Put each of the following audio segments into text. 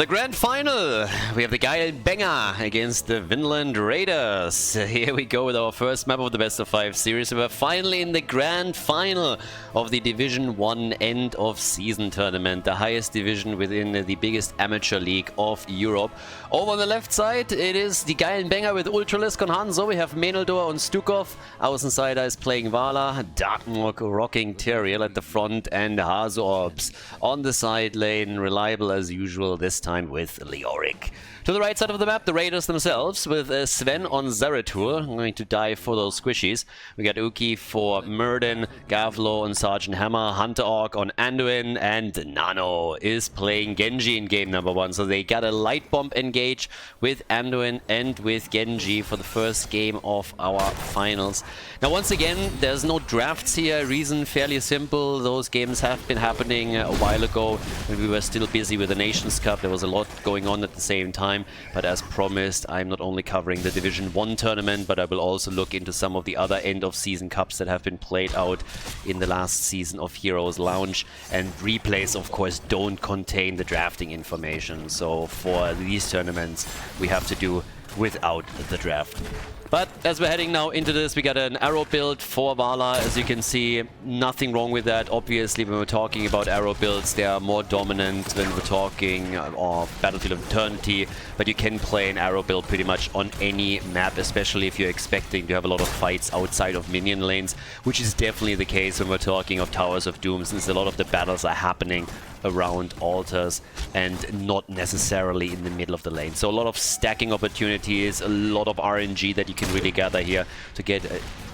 The grand final! We have the Baengers against the Vinland Raiders. Here we go with our first map of the best of 5 series. We're finally in the grand final of the Division 1 end of season tournament, the highest division within the biggest amateur league of Europe. Over on the left side, it is the Baengers with Ultralisk on Hanzo. We have Menildor on Stukov. Außensider is playing Vala. Darkmork rocking Tyrael at the front, and Hazorbs on the side lane, reliable as usual, this time with Leoric. To the right side of the map, the Raiders themselves with Sven on Zeratul. I'm going to dive for those squishies. We got Uki for Murden, Gavlo on Sergeant Hammer, Hunter Orc on Anduin, and Nano is playing Genji in game number 1. So they got a light bomb engage with Anduin and with Genji for the first game of our finals. Now once again, there's no drafts here. Reason fairly simple. Those games have been happening a while ago when we were still busy with the Nations Cup. There was a lot going on at the same time. But as promised, I'm not only covering the Division 1 tournament, but I will also look into some of the other end-of-season cups that have been played out in the last season of Heroes Lounge. And replays, of course, don't contain the drafting information. So for these tournaments, we have to do without the draft. But as we're heading now into this, we got an arrow build for Vala. As you can see, nothing wrong with that. Obviously, when we're talking about arrow builds, they are more dominant when we're talking of Battlefield of Eternity. But you can play an arrow build pretty much on any map, especially if you're expecting to have a lot of fights outside of minion lanes, which is definitely the case when we're talking of Towers of Doom, since a lot of the battles are happening around altars and not necessarily in the middle of the lane. So a lot of stacking opportunities, a lot of RNG that you can really gather here to get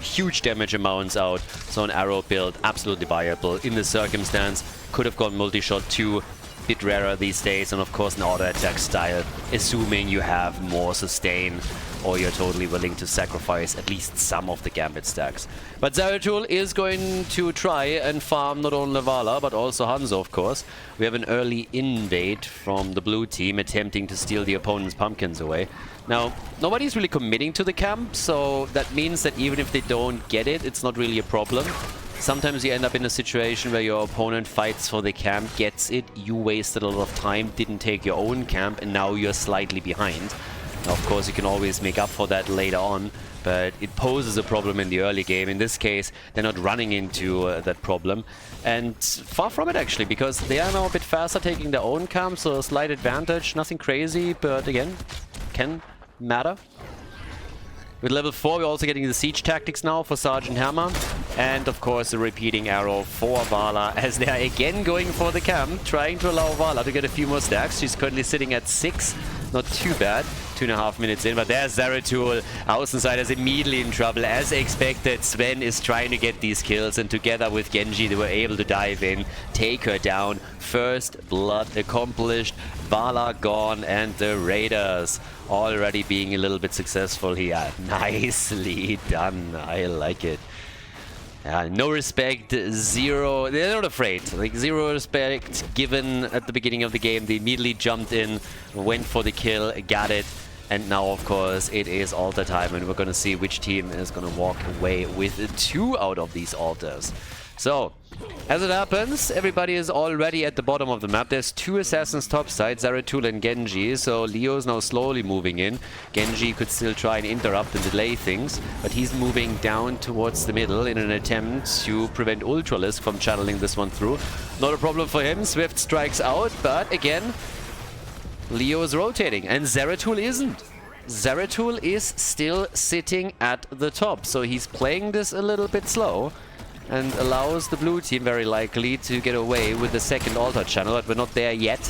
huge damage amounts out. So an arrow build, absolutely viable in this circumstance. Could have gone multi-shot too, bit rarer these days, and of course an auto attack style, assuming you have more sustain or you're totally willing to sacrifice at least some of the gambit stacks. But Zeratul is going to try and farm not only Vala but also Hanzo, of course. We have an early invade from the blue team attempting to steal the opponent's pumpkins away. Now, nobody's really committing to the camp, so that means that even if they don't get it, it's not really a problem. Sometimes you end up in a situation where your opponent fights for the camp, gets it, you wasted a lot of time, didn't take your own camp, and now you're slightly behind. Now, of course, you can always make up for that later on, but it poses a problem in the early game. In this case, they're not running into that problem. And far from it, actually, because they are now a bit faster taking their own camp, so a slight advantage, nothing crazy, but again, can matter. With level 4, we're also getting the siege tactics now for Sergeant Hammer. And of course, a repeating arrow for Vala as they are again going for the camp, trying to allow Vala to get a few more stacks. She's currently sitting at 6. Not too bad. 2.5 minutes in, but there's Zeratul. Außensider's immediately in trouble. As expected, Sven is trying to get these kills, and together with Genji, they were able to dive in, take her down. First blood accomplished. Vala gone, and the Raiders already being a little bit successful here. Nicely done. I like it. No respect, zero. They're not afraid. Like, zero respect given at the beginning of the game. They immediately jumped in, went for the kill, got it. And now, of course, it is altar time, and we're going to see which team is going to walk away with 2 out of these altars. So, as it happens, everybody is already at the bottom of the map. There's 2 assassins topside, Zeratul and Genji, so Leo's now slowly moving in. Genji could still try and interrupt and delay things, but he's moving down towards the middle in an attempt to prevent Ultralisk from channeling this one through. Not a problem for him, Swift strikes out, but again, Leo is rotating, and Zeratul isn't. Zeratul is still sitting at the top, so he's playing this a little bit slow and allows the blue team very likely to get away with the second altar channel, but we're not there yet.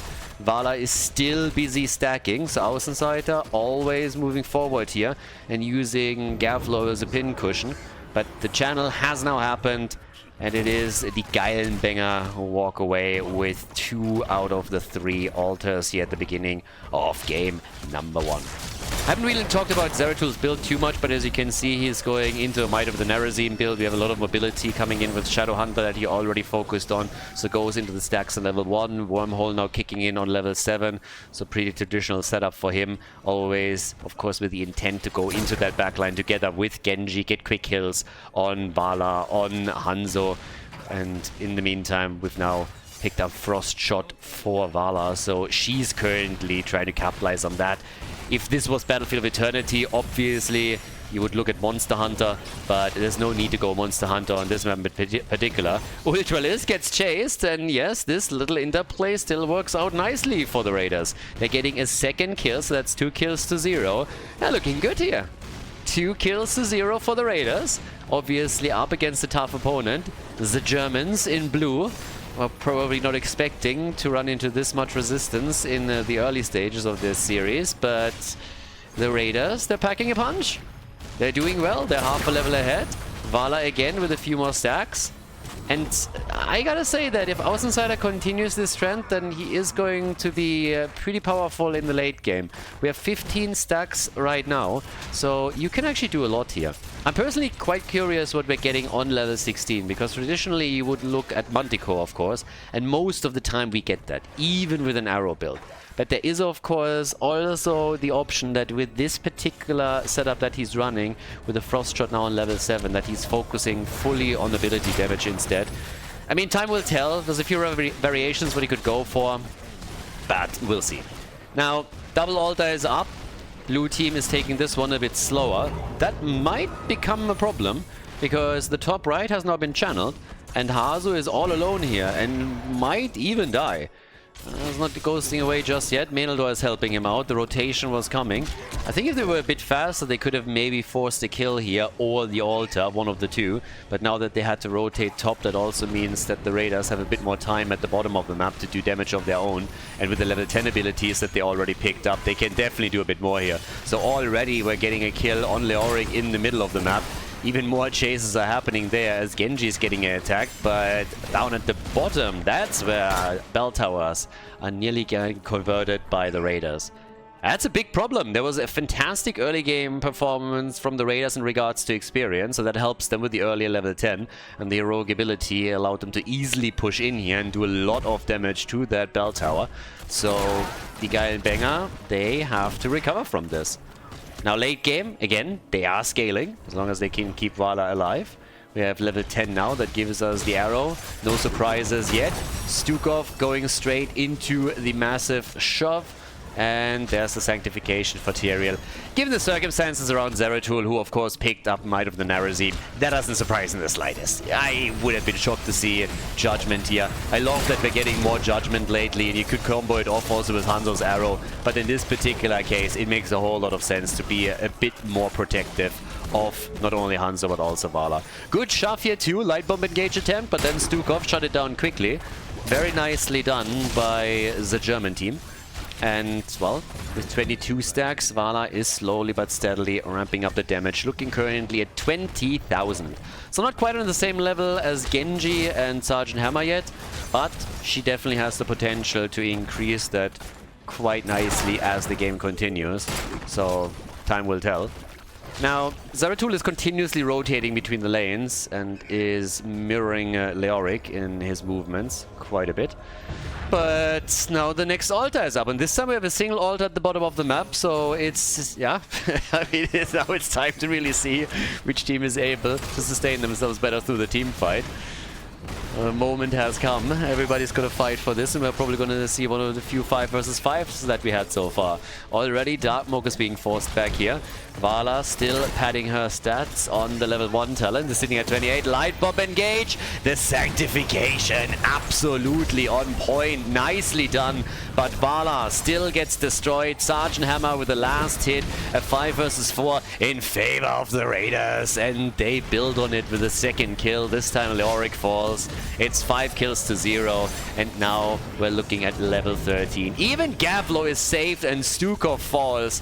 Vala is still busy stacking, so Außenseiter always moving forward here and using Gavlo as a pin cushion. But the channel has now happened, and it is the Baengers who walk away with 2 out of the 3 altars here at the beginning of game number 1. I haven't really talked about Zeratul's build too much, but as you can see, he's going into a Might of the Narazim build. We have a lot of mobility coming in with Shadow Hunter that he already focused on, so goes into the stacks on level 1. Wormhole now kicking in on level 7, so pretty traditional setup for him. Always, of course, with the intent to go into that backline together with Genji, get quick kills on Vala, on Hanzo. And in the meantime, we've now picked up Frost Shot for Vala, so she's currently trying to capitalize on that. If this was Battlefield of Eternity, obviously you would look at Monster Hunter, but there's no need to go Monster Hunter on this map in particular. Ultralis gets chased, and yes, this little interplay still works out nicely for the Raiders. They're getting a second kill, so that's 2 kills to 0. They're looking good here. 2 kills to 0 for the Raiders. Obviously up against a tough opponent. The Germans in blue were probably not expecting to run into this much resistance in the early stages of this series, but the Raiders, they're packing a punch. They're doing well, they're half a level ahead. Vala again with a few more stacks. And I gotta say that if Außenseiter continues this trend, then he is going to be pretty powerful in the late game. We have 15 stacks right now, so you can actually do a lot here. I'm personally quite curious what we're getting on level 16, because traditionally you would look at Manticore, of course, and most of the time we get that, even with an arrow build. But there is, of course, also the option that with this particular setup that he's running, with the Frost Shot now on level 7, that he's focusing fully on ability damage instead. I mean, time will tell. There's a few variations what he could go for, but we'll see. Now, double altar is up. Blue team is taking this one a bit slower. That might become a problem, because the top right has now been channeled, and Hazu is all alone here and might even die. He's not ghosting away just yet. Menaldor is helping him out. The rotation was coming. I think if they were a bit faster, they could have maybe forced a kill here or the altar, one of the two. But now that they had to rotate top, that also means that the Raiders have a bit more time at the bottom of the map to do damage of their own. And with the level 10 abilities that they already picked up, they can definitely do a bit more here. So already we're getting a kill on Leoric in the middle of the map. Even more chases are happening there as Genji is getting attacked, but down at the bottom, that's where bell towers are nearly getting converted by the Raiders. That's a big problem. There was a fantastic early game performance from the Raiders in regards to experience, so that helps them with the earlier level 10, and the heroic ability allowed them to easily push in here and do a lot of damage to that bell tower. So the guy in Banger, they have to recover from this. Now late game, again, they are scaling, as long as they can keep Vala alive. We have level 10 now, that gives us the arrow. No surprises yet. Stukov going straight into the massive shove. And there's the sanctification for Tyrael. Given the circumstances around Zeratul, who of course picked up Might of the Narazim, that doesn't surprise in the slightest. I would have been shocked to see Judgment here. I love that we're getting more Judgment lately, and you could combo it off also with Hanzo's arrow. But in this particular case, it makes a whole lot of sense to be a bit more protective of not only Hanzo but also Vala. Good shove here too, light bomb engage attempt, but then Stukov shut it down quickly. Very nicely done by the German team. And, well, with 22 stacks, Vala is slowly but steadily ramping up the damage, looking currently at 20,000. So not quite on the same level as Genji and Sergeant Hammer yet, but she definitely has the potential to increase that quite nicely as the game continues. So, time will tell. Now, Zeratul is continuously rotating between the lanes and is mirroring Leoric in his movements quite a bit. But now the next altar is up, and this time we have a single altar at the bottom of the map, so it's, yeah, I mean, now it's time to really see which team is able to sustain themselves better through the team fight. The moment has come. Everybody's gonna fight for this, and we're probably gonna see one of the few 5 versus 5s that we had so far. Already, Darkmoke is being forced back here. Vala still padding her stats on the level 1 talent. Is sitting at 28. Light bomb engage. The sanctification absolutely on point. Nicely done. But Vala still gets destroyed. Sergeant Hammer with the last hit. A 5 versus 4 in favor of the Raiders. And they build on it with a second kill. This time Leoric falls. It's 5 kills to 0. And now we're looking at level 13. Even Gavlo is saved and Stukov falls.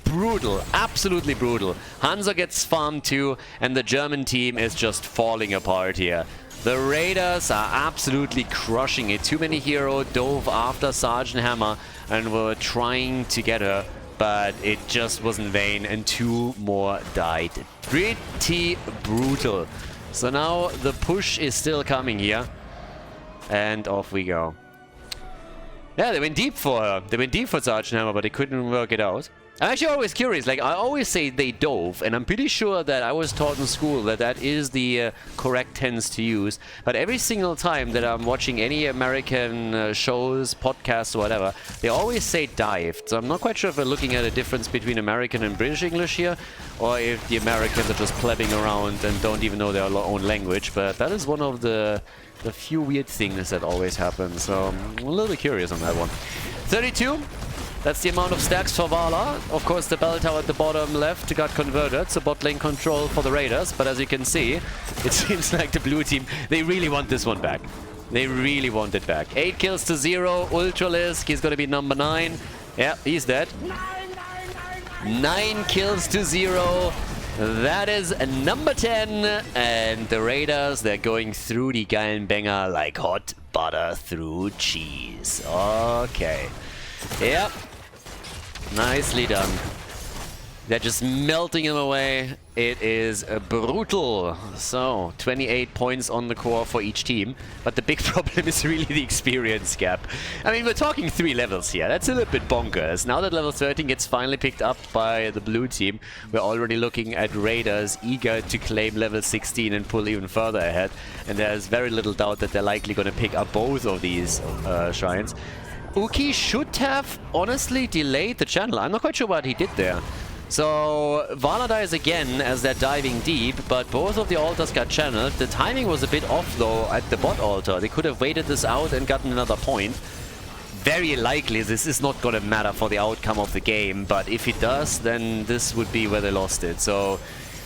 Brutal, absolutely brutal. Hanzo gets farmed too, and the German team is just falling apart here. The Raiders are absolutely crushing it. Too many hero dove after Sergeant Hammer and were trying to get her, but it just was in vain, and 2 more died. Pretty brutal. So now the push is still coming here, and off we go. Yeah, they went deep for her. They went deep for Sergeant Hammer, but they couldn't work it out. I'm actually always curious, like, I always say they dove, and I'm pretty sure that I was taught in school that that is the correct tense to use, but every single time that I'm watching any American shows, podcasts, or whatever, they always say dived, so I'm not quite sure if we're looking at a difference between American and British English here, or if the Americans are just plebing around and don't even know their own language, but that is one of the few weird things that always happen, so I'm a little bit curious on that one. 32. That's the amount of stacks for Vala. Of course, the bell tower at the bottom left got converted, so bot lane control for the Raiders. But as you can see, it seems like the blue team, they really want this one back. They really want it back. 8 kills to 0. Ultralisk, he's going to be number 9. Yeah, he's dead. 9 kills to 0. That is number 10. And the Raiders, they're going through die geilen Banger like hot butter through cheese. Okay. Yep. Nicely done. They're just melting him away. It is brutal. So, 28 points on the core for each team. But the big problem is really the experience gap. I mean, we're talking 3 levels here. That's a little bit bonkers. Now that level 13 gets finally picked up by the blue team, we're already looking at Raiders eager to claim level 16 and pull even further ahead. And there's very little doubt that they're likely going to pick up both of these shrines. Uki should have, honestly, delayed the channel. I'm not quite sure what he did there. So, Vala dies again as they're diving deep, but both of the altars got channeled. The timing was a bit off, though, at the bot altar. They could have waited this out and gotten another point. Very likely this is not going to matter for the outcome of the game, but if it does, then this would be where they lost it. So,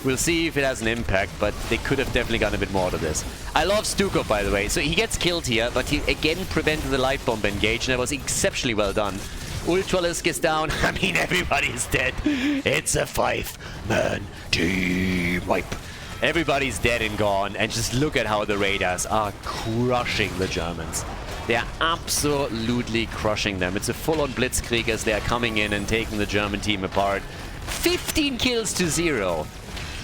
we'll see if it has an impact, but they could have definitely gotten a bit more out of this. I love Stukov, by the way. So he gets killed here, but he again prevented the light bomb engage, and that was exceptionally well done. Ultralisk is down. I mean, everybody's dead. It's a 5-man team wipe. Everybody's dead and gone, and just look at how the Raiders are crushing the Germans. They are absolutely crushing them. It's a full-on blitzkrieg as they are coming in and taking the German team apart. 15 kills to 0.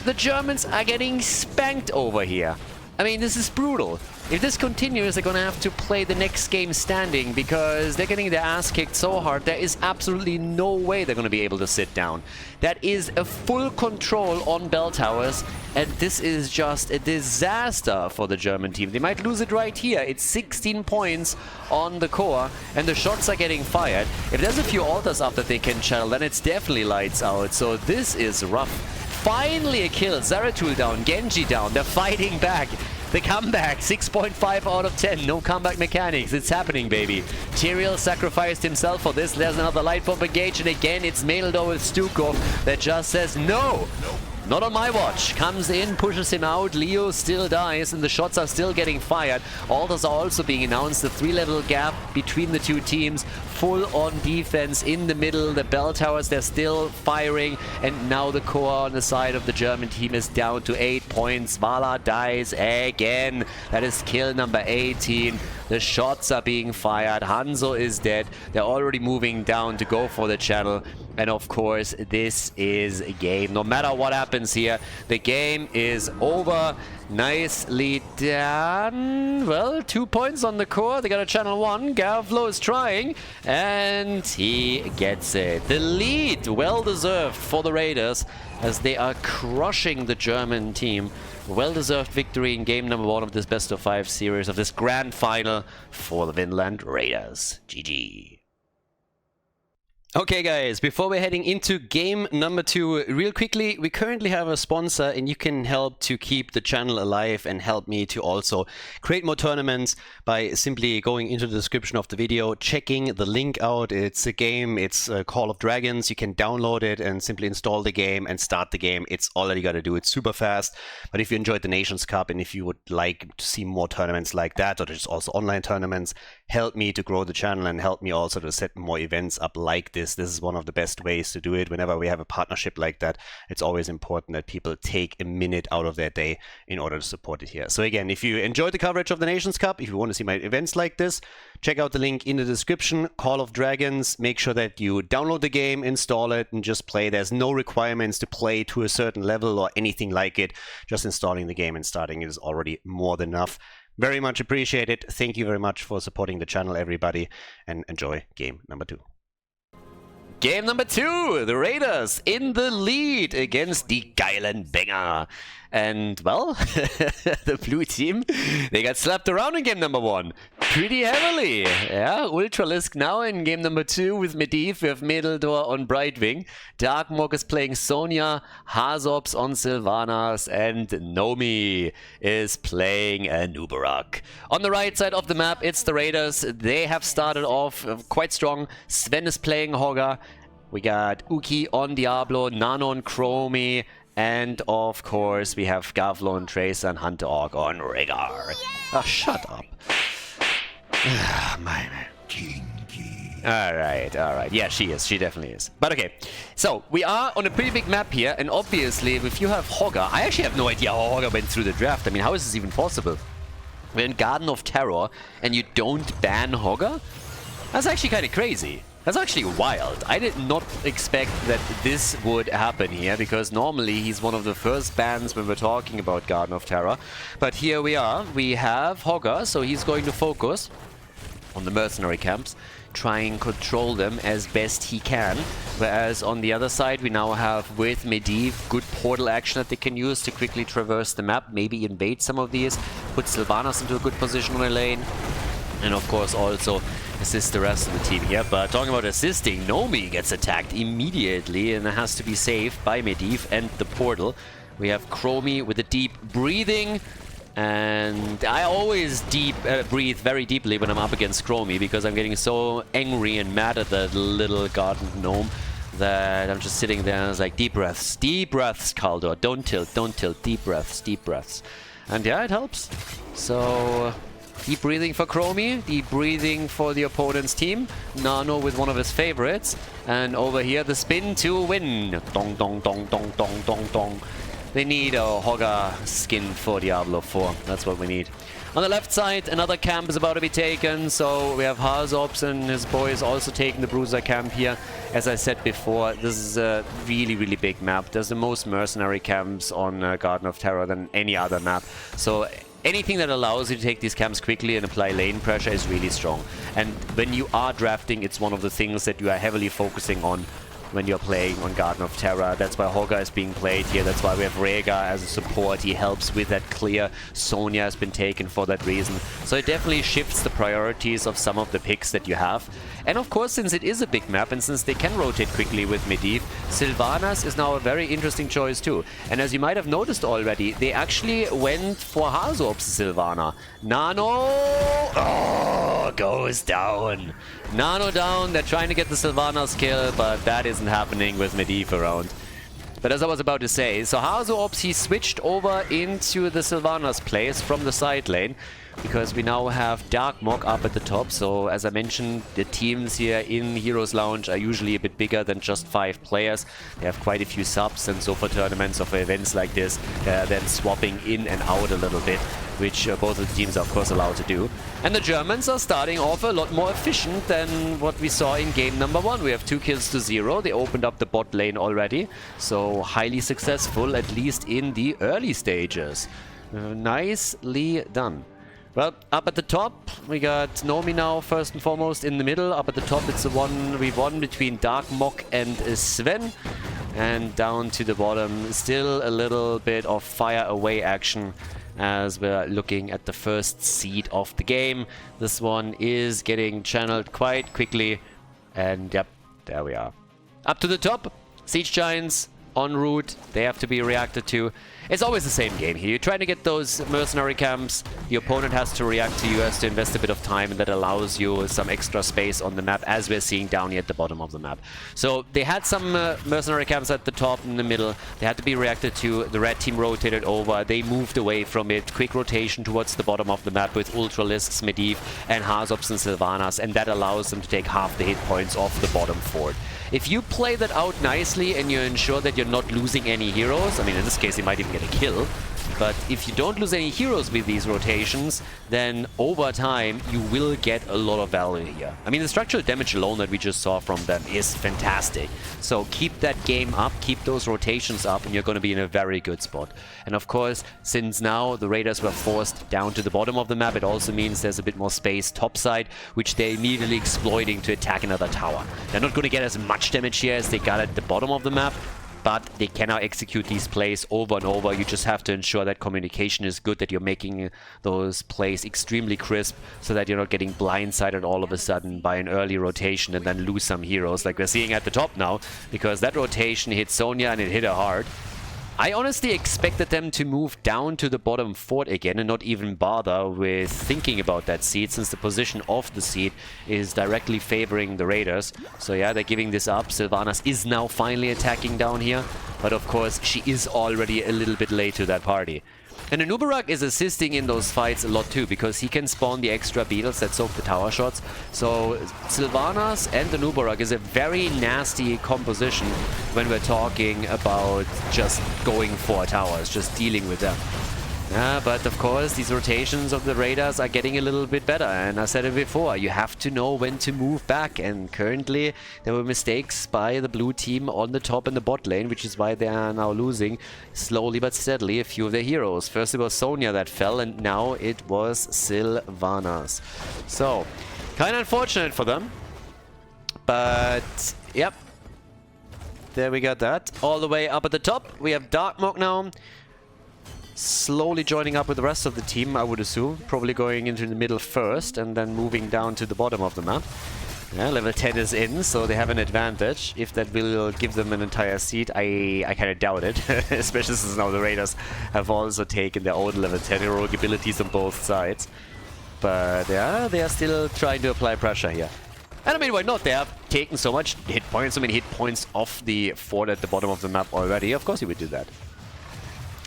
The Germans are getting spanked over here. I mean, this is brutal. If this continues, they're gonna have to play the next game standing because they're getting their ass kicked so hard, there is absolutely no way they're gonna be able to sit down. That is a full control on bell towers, and this is just a disaster for the German team. They might lose it right here. It's 16 points on the core, and the shots are getting fired. If there's a few altars up that they can channel, then it's definitely lights out. So this is rough. Finally a kill. Zeratul down, Genji down. They're fighting back. The comeback, 6.5 out of 10. No comeback mechanics. It's happening, baby. Tyrael sacrificed himself for this. There's another light bomb engaged, and again, it's Meldor with Stukov that just says no. Not on my watch. Comes in, pushes him out. Leo still dies, and the shots are still getting fired. Altars are also being announced. The 3-level gap between the two teams. Full-on defense in the middle. The bell towers, they're still firing. And now the core on the side of the German team is down to 8 points. Vala dies again. That is kill number 18. The shots are being fired. Hanzo is dead. They're already moving down to go for the channel. And of course, this is a game. No matter what happens here, the game is over. Nicely done. Well, 2 points on the core. They got a channel 1. Garflo is trying, and he gets it. The lead, well deserved for the Raiders, as they are crushing the German team. Well-deserved victory in game number 1 of this best-of-5 series, of this grand final for the Vinland Raiders. GG. Okay guys, before we're heading into game number 2, real quickly, we currently have a sponsor and you can help to keep the channel alive and help me to also create more tournaments by simply going into the description of the video, checking the link out. It's a game, it's Call of Dragons. You can download it and simply install the game and start the game. It's all you gotta do. It's super fast. But if you enjoyed the Nations Cup and if you would like to see more tournaments like that, or just also online tournaments, help me to grow the channel and help me also to set more events up like this. This is one of the best ways to do it. Whenever we have a partnership like that, it's always important that people take a minute out of their day in order to support it here. So again, if you enjoyed the coverage of the Nations Cup, if you want to see my events like this, check out the link in the description. Call of Dragons. Make sure that you download the game, install it, and just play. There's no requirements to play to a certain level or anything like it. Just installing the game and starting is already more than enough. Very much appreciated. Thank you very much for supporting the channel, everybody, and enjoy game number 2. Game number 2, the Raiders in the lead against the geilen Banger. And, well, the blue team, they got slapped around in game number 1 pretty heavily. Yeah, Ultralisk now in game number 2 with Medivh. We have Khaldor on Brightwing. Darkmog is playing Sonya, Hazops on Sylvanas, and Nomi is playing a Nubarak. On the right side of the map, it's the Raiders. They have started off quite strong. Sven is playing Hogger. We got Uki on Diablo, Nano on Chromie, and of course we have Gavlon, Tracer, and Hunter Orc on Rhaegar. Oh, shut up. My man. Alright. Yeah, she is. She definitely is. But okay. So, we are on a pretty big map here, and obviously, if you have Hogger, I actually have no idea how Hogger went through the draft. I mean, how is this even possible? We're in Garden of Terror, and you don't ban Hogger? That's actually kind of crazy. That's actually wild. I did not expect that this would happen here, because normally he's one of the first bans when we're talking about Garden of Terror. But here we are. We have Hogger, so he's going to focus on the mercenary camps, try and control them as best he can. Whereas on the other side, we now have, with Medivh, good portal action that they can use to quickly traverse the map, maybe invade some of these, put Sylvanas into a good position on a lane, and of course also assist the rest of the team here. But talking about assisting, Nomi gets attacked immediately and has to be saved by Medivh and the portal. We have Chromie with a deep breathing, and I always breathe very deeply when I'm up against Chromie, because I'm getting so angry and mad at that little garden gnome that I'm just sitting there and it's like, deep breaths, Khaldor, don't tilt, deep breaths. And yeah, it helps. So deep breathing for Chromie, deep breathing for the opponent's team. Nano with one of his favorites. And over here, the spin to win. Dong, dong, dong, dong, dong, dong, dong. They need a Hogger skin for Diablo 4. That's what we need. On the left side, another camp is about to be taken. So we have Hazops and his boys also taking the Bruiser camp here. As I said before, this is a really, really big map. There's the most mercenary camps on Garden of Terror than any other map. So anything that allows you to take these camps quickly and apply lane pressure is really strong. And when you are drafting, it's one of the things that you are heavily focusing on when you're playing on Garden of Terror. That's why Hogger is being played here. That's why we have Rhaegar as a support. He helps with that clear. Sonya has been taken for that reason. So it definitely shifts the priorities of some of the picks that you have. And of course, since it is a big map and since they can rotate quickly with Medivh, Sylvanas is now a very interesting choice too. And as you might have noticed already, they actually went for Hazops Sylvana. Nano goes down. Nano down. They're trying to get the Sylvanas kill, but that isn't happening with Medivh around. But as I was about to say, so Hazops, he switched over into the Sylvanas place from the side lane, because we now have Darkmog up at the top. So as I mentioned, the teams here in Heroes Lounge are usually a bit bigger than just 5 players. They have quite a few subs, and so for tournaments or for events like this, then swapping in and out a little bit, which both of the teams are of course allowed to do. And the Germans are starting off a lot more efficient than what we saw in game number 1. We have 2 kills to 0. They opened up the bot lane already, so highly successful, at least in the early stages. Nicely done. Well, up at the top, we got Nomi now, first and foremost, in the middle. Up at the top, it's the 1v1 between Darkmog and Sven. And down to the bottom, still a little bit of fire away action as we're looking at the first seed of the game. This one is getting channeled quite quickly. And yep, there we are. Up to the top, Siege Giants en route. They have to be reacted to. It's always the same game here. You're trying to get those mercenary camps. The opponent has to react to you, has to invest a bit of time, and that allows you some extra space on the map, as we're seeing down here at the bottom of the map. So they had some mercenary camps at the top and the middle. They had to be reacted to. The red team rotated over. They moved away from it. Quick rotation towards the bottom of the map with Ultralisks, Medivh, and Hazops and Sylvanas, and that allows them to take half the hit points off the bottom fort. If you play that out nicely and you ensure that you're not losing any heroes, I mean, in this case, they might even get a kill, But if you don't lose any heroes with these rotations, then over time you will get a lot of value here. I mean, the structural damage alone that we just saw from them is fantastic. So keep that game up, keep those rotations up, and you're going to be in a very good spot. And of course, since now the Raiders were forced down to the bottom of the map, it also means there's a bit more space topside, which they're immediately exploiting to attack another tower. They're not going to get as much damage here as they got at the bottom of the map, but they can now execute these plays over and over. You just have to ensure that communication is good, that you're making those plays extremely crisp, so that you're not getting blindsided all of a sudden by an early rotation and then lose some heroes like we're seeing at the top now, because that rotation hit Sonya and it hit her hard. I honestly expected them to move down to the bottom fort again and not even bother with thinking about that seed, since the position of the seed is directly favoring the Raiders. So yeah, they're giving this up. Sylvanas is now finally attacking down here, but of course she is already a little bit late to that party. And Anubarak is assisting in those fights a lot too, because he can spawn the extra beetles that soak the tower shots. So Sylvanas and Anubarak is a very nasty composition when we're talking about just going for towers, just dealing with them. Yeah, but of course these rotations of the Raiders are getting a little bit better, and I said it before, you have to know when to move back, and currently there were mistakes by the blue team on the top and the bot lane, which is why they are now losing slowly but steadily a few of their heroes. First it was Sonya that fell, and now it was Sylvanas. So, kind of unfortunate for them, but yep, there we got that. All the way up at the top we have Darkmok now, slowly joining up with the rest of the team, I would assume. Probably going into the middle first and then moving down to the bottom of the map. Yeah, level 10 is in, so they have an advantage. If that will give them an entire seat, I kind of doubt it. Especially since now the Raiders have also taken their own level 10 heroic abilities on both sides. But yeah, they are still trying to apply pressure here. And I mean, why not? They have taken so much hit points, so many hit points off the fort at the bottom of the map already. Of course you would do that.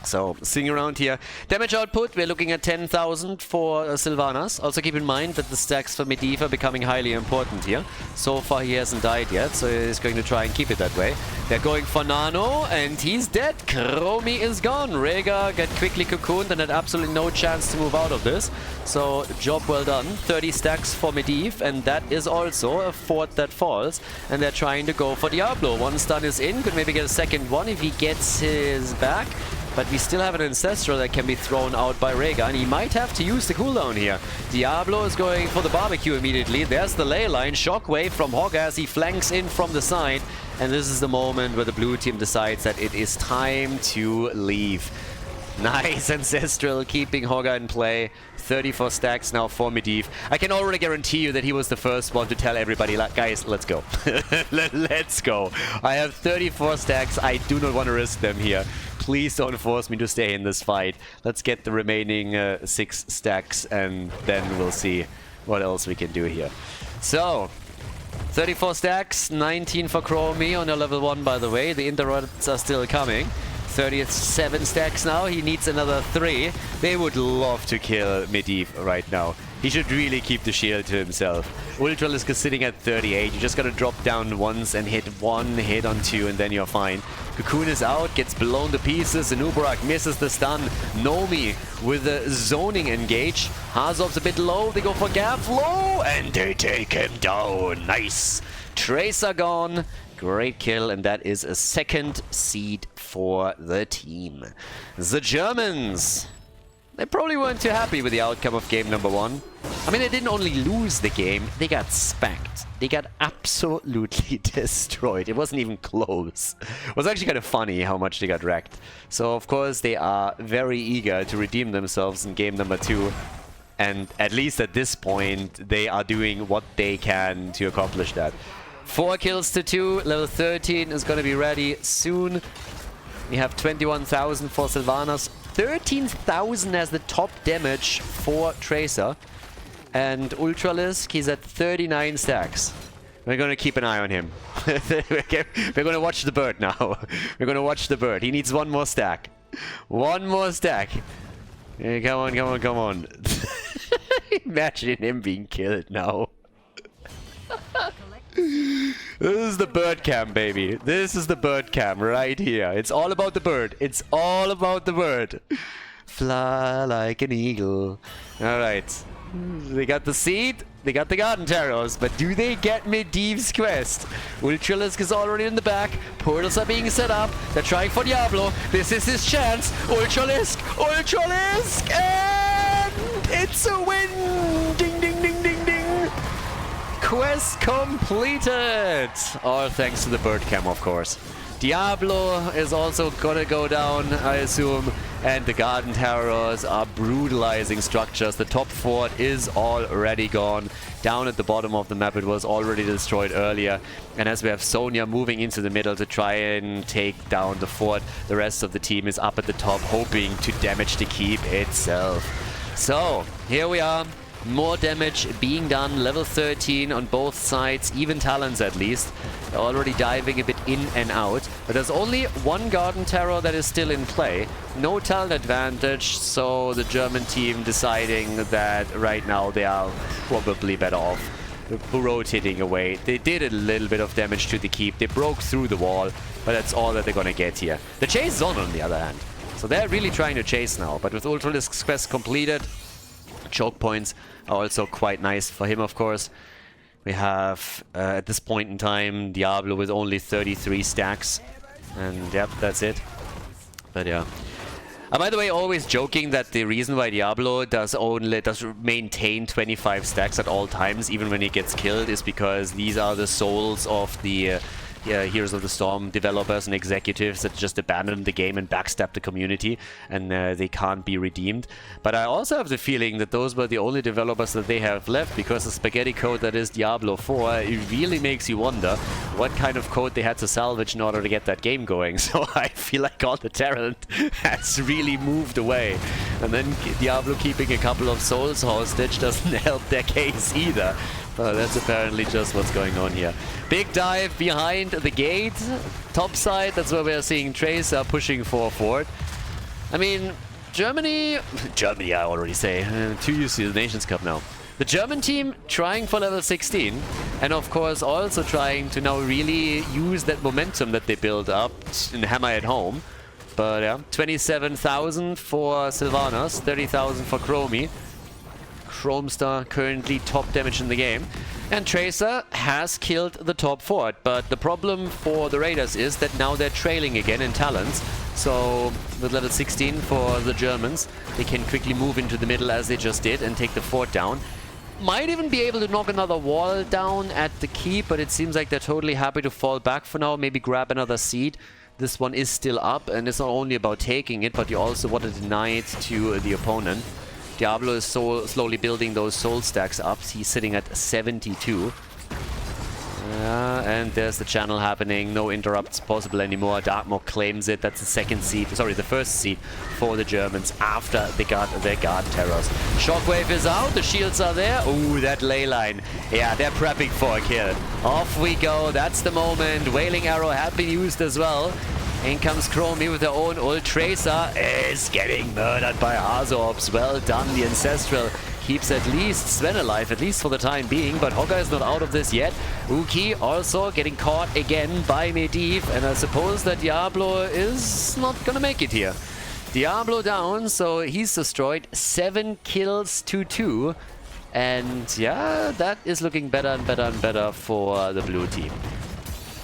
So, seeing around here, damage output, we're looking at 10,000 for Sylvanas. Also keep in mind that the stacks for Medivh are becoming highly important here. So far he hasn't died yet, so he's going to try and keep it that way. They're going for Nano, and he's dead. Chromie is gone. Rhaegar got quickly cocooned and had absolutely no chance to move out of this. So, job well done. 30 stacks for Medivh, and that is also a fort that falls. And they're trying to go for Diablo. One stun is in, could maybe get a second one if he gets his back. But we still have an Ancestral that can be thrown out by Rhaegar, and he might have to use the cooldown here. Diablo is going for the barbecue immediately. There's the ley line. Shockwave from Hogg as he flanks in from the side. And this is the moment where the blue team decides that it is time to leave. Nice Ancestral, keeping Hogg in play. 34 stacks now for Medivh. I can already guarantee you that he was the first one to tell everybody, like, guys, let's go. Let's go. I have 34 stacks. I do not want to risk them here. Please don't force me to stay in this fight. Let's get the remaining 6 stacks, and then we'll see what else we can do here. So, 34 stacks, 19 for Chromie on a level 1, by the way. The interrupts are still coming. 37 stacks now. He needs another 3. They would love to kill Medivh right now. He should really keep the shield to himself. Ultralisk is sitting at 38. You just gotta drop down once and hit 1 hit on 2, and then you're fine. Cocoon is out, gets blown to pieces. Anubarak misses the stun. Nomi with a zoning engage. Hazov's a bit low. They go for Gav low, and they take him down. Nice. Tracer gone. Great kill, and that is a second seed for the team. The Germans, they probably weren't too happy with the outcome of game number 1. I mean, they didn't only lose the game, they got spanked. They got absolutely destroyed. It wasn't even close. It was actually kind of funny how much they got wrecked. So, of course, they are very eager to redeem themselves in game number 2. And at least at this point, they are doing what they can to accomplish that. 4 kills to 2. Level 13 is going to be ready soon. We have 21,000 for Sylvanas. 13,000 as the top damage for Tracer. And Ultralisk, he's at 39 stacks. We're going to keep an eye on him. We're going to watch the bird now. We're going to watch the bird. He needs 1 more stack. 1 more stack. Come on, come on, come on. Imagine him being killed now. This is the bird cam, baby. This is the bird cam right here. It's all about the bird. It's all about the bird. Fly like an eagle. Alright. They got the seed, they got the garden terrors, but do they get Medivh's quest? Ultralisk is already in the back, portals are being set up, they're trying for Diablo, this is his chance, Ultralisk, and it's a win! Ding ding ding ding ding! Quest completed! All thanks to the bird cam, of course. Diablo is also gonna go down, I assume, and the Garden Terrors are brutalizing structures. The top fort is already gone. Down at the bottom of the map, it was already destroyed earlier. And as we have Sonya moving into the middle to try and take down the fort, the rest of the team is up at the top, hoping to damage the keep itself. So, here we are. More damage being done, level 13 on both sides, even Talons at least. They're already diving a bit in and out. But there's only one Garden Terror that is still in play. No talent advantage, so the German team deciding that right now they are probably better off rotating away. They did a little bit of damage to the keep. They broke through the wall, but that's all that they're gonna get here. The chase is on the other hand. So they're really trying to chase now, but with Ultralisk's quest completed, choke points are also quite nice for him, of course. We have, at this point in time, Diablo with only 33 stacks. And yep, that's it. But yeah. By the way, always joking that the reason why Diablo does maintain 25 stacks at all times, even when he gets killed, is because these are the souls of the Heroes of the Storm developers and executives that just abandoned the game and backstabbed the community, and they can't be redeemed. But I also have the feeling that those were the only developers that they have left, because the spaghetti code that is Diablo 4, it really makes you wonder what kind of code they had to salvage in order to get that game going. So I feel like all the talent has really moved away. And then Diablo keeping a couple of souls hostage doesn't help their case either. That's apparently just what's going on here. Big dive behind the gate. Top side, that's where we're seeing Tracer pushing for fort. I mean, Germany, I already say. Too used to the Nations Cup now. The German team trying for level 16, and of course also trying to now really use that momentum that they built up and hammer it home. But yeah, 27,000 for Sylvanas, 30,000 for Chromie. Chromestar currently top damage in the game. And Tracer has killed the top fort, but the problem for the Raiders is that now they're trailing again in talents. So with level 16 for the Germans, they can quickly move into the middle as they just did and take the fort down. Might even be able to knock another wall down at the keep, but it seems like they're totally happy to fall back for now, maybe grab another seed. This one is still up, and it's not only about taking it, but you also want to deny it to the opponent. Diablo is slowly building those soul stacks up. He's sitting at 72. And there's the channel happening. No interrupts possible anymore. Darkmoor claims it. That's the second seed. Sorry, the first seed for the Germans after they got their guard terrors. Shockwave is out. The shields are there. Ooh, that ley line. Yeah, they're prepping for a kill. Off we go. That's the moment. Wailing Arrow have been used as well. In comes Chromie with their own ult. Tracer is getting murdered by Azorps. Well done, the Ancestral keeps at least Sven alive, at least for the time being, but Hogger is not out of this yet. Uki also getting caught again by Medivh, and I suppose that Diablo is not gonna make it here. Diablo down, so he's destroyed. 7 kills to 2. And yeah, that is looking better and better and better for the blue team.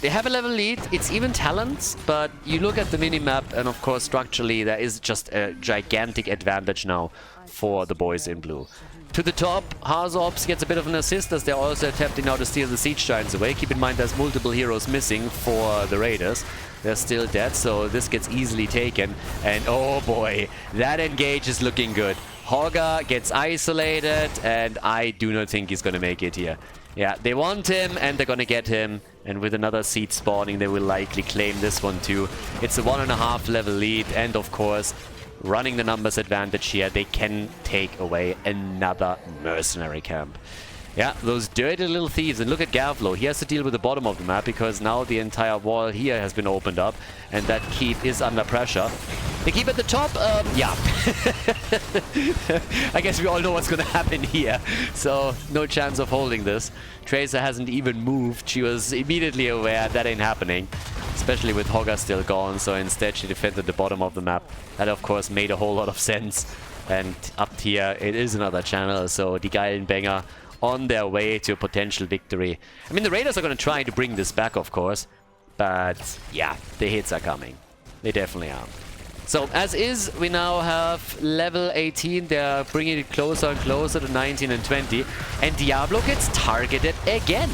They have a level lead, it's even talents, but you look at the minimap and of course structurally there is just a gigantic advantage now for the boys in blue. To the top, Hazorps gets a bit of an assist as they're also attempting now to steal the Siege Giants away. Keep in mind there's multiple heroes missing for the Raiders. They're still dead, so this gets easily taken. And oh boy, that engage is looking good. Hogger gets isolated, and I do not think he's gonna make it here. Yeah, they want him, and they're gonna get him. And with another seed spawning, they will likely claim this one too. It's a 1.5 level lead, and of course, running the numbers advantage here, they can take away another mercenary camp. Yeah, those dirty little thieves. And look at Gavlo. He has to deal with the bottom of the map because now the entire wall here has been opened up and that keep is under pressure. The keep at the top, yeah. I guess we all know what's going to happen here. So, no chance of holding this. Tracer hasn't even moved. She was immediately aware that ain't happening. especially with Hogger still gone, so instead she defended the bottom of the map. That of course made a whole lot of sense. And up here it is another channel, so die geilen Banger on their way to a potential victory. I mean, the Raiders are going to try to bring this back, of course, but yeah, the hits are coming. They definitely are. So, as is, we now have level 18. They're bringing it closer and closer to 19 and 20. And Diablo gets targeted again.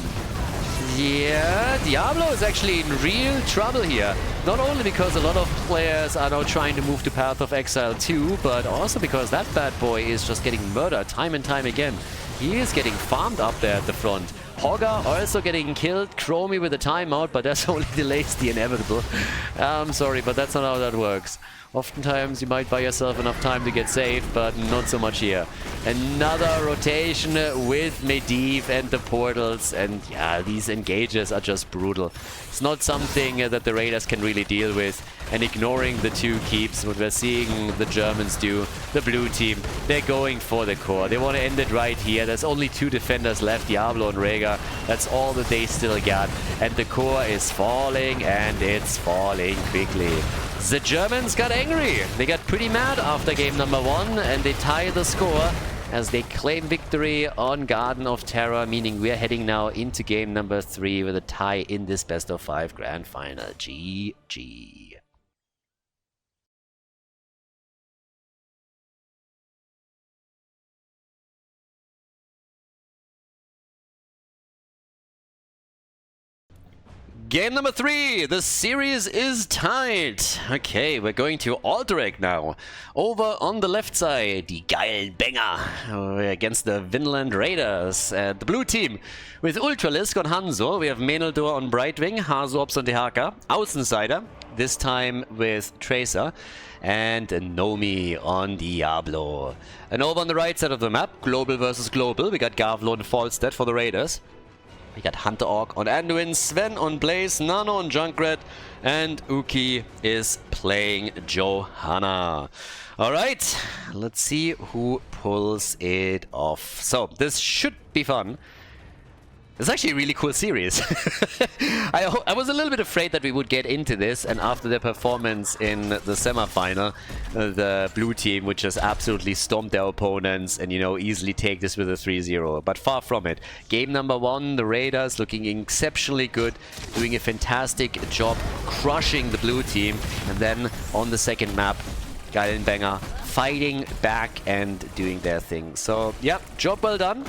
Yeah, Diablo is actually in real trouble here. Not only because a lot of players are now trying to move to Path of Exile 2, but also because that bad boy is just getting murdered time and time again. He is getting farmed up there at the front. Hogger also getting killed. Chromie with a timeout, but that only delays the inevitable. I'm sorry, but that's not how that works. Oftentimes you might buy yourself enough time to get saved, but not so much here. Another rotation with Medivh and the portals, and yeah, these engages are just brutal. It's not something that the Raiders can really deal with, and ignoring the two keeps, what we're seeing the Germans do, the blue team, they're going for the core. They want to end it right here. There's only two defenders left, Diablo and Rhaegar. That's all that they still got, and the core is falling, and it's falling quickly. The Germans got angry. They got pretty mad after game number 1, and they tie the score as they claim victory on Garden of Terror, meaning we're heading now into game number 3 with a tie in this best of 5 grand final. GG. Game number 3, the series is tied. Okay, we're going to Alderac now. Over on the left side, die geilen Banger against the Vinland Raiders. The blue team with Ultralisk on Hanzo. We have Meneldor on Brightwing, Hazops on Dehaka. Außenseiter, this time with Tracer. And Nomi on Diablo. And over on the right side of the map, Global versus Global. We got Gavlo and Falstead for the Raiders. We got Hunter Orc on Anduin, Sven on Blaze, Nano on Junkrat, and Uki is playing Johanna. Alright, let's see who pulls it off. So, this should be fun. It's actually a really cool series. I was a little bit afraid that we would get into this, and after their performance in the semi-final, the blue team would just absolutely stomp their opponents and, you know, easily take this with a 3-0. But far from it. Game number 1, the Raiders looking exceptionally good, doing a fantastic job crushing the blue team. And then on the second map, Geilen Banger fighting back and doing their thing. So, yeah, job well done.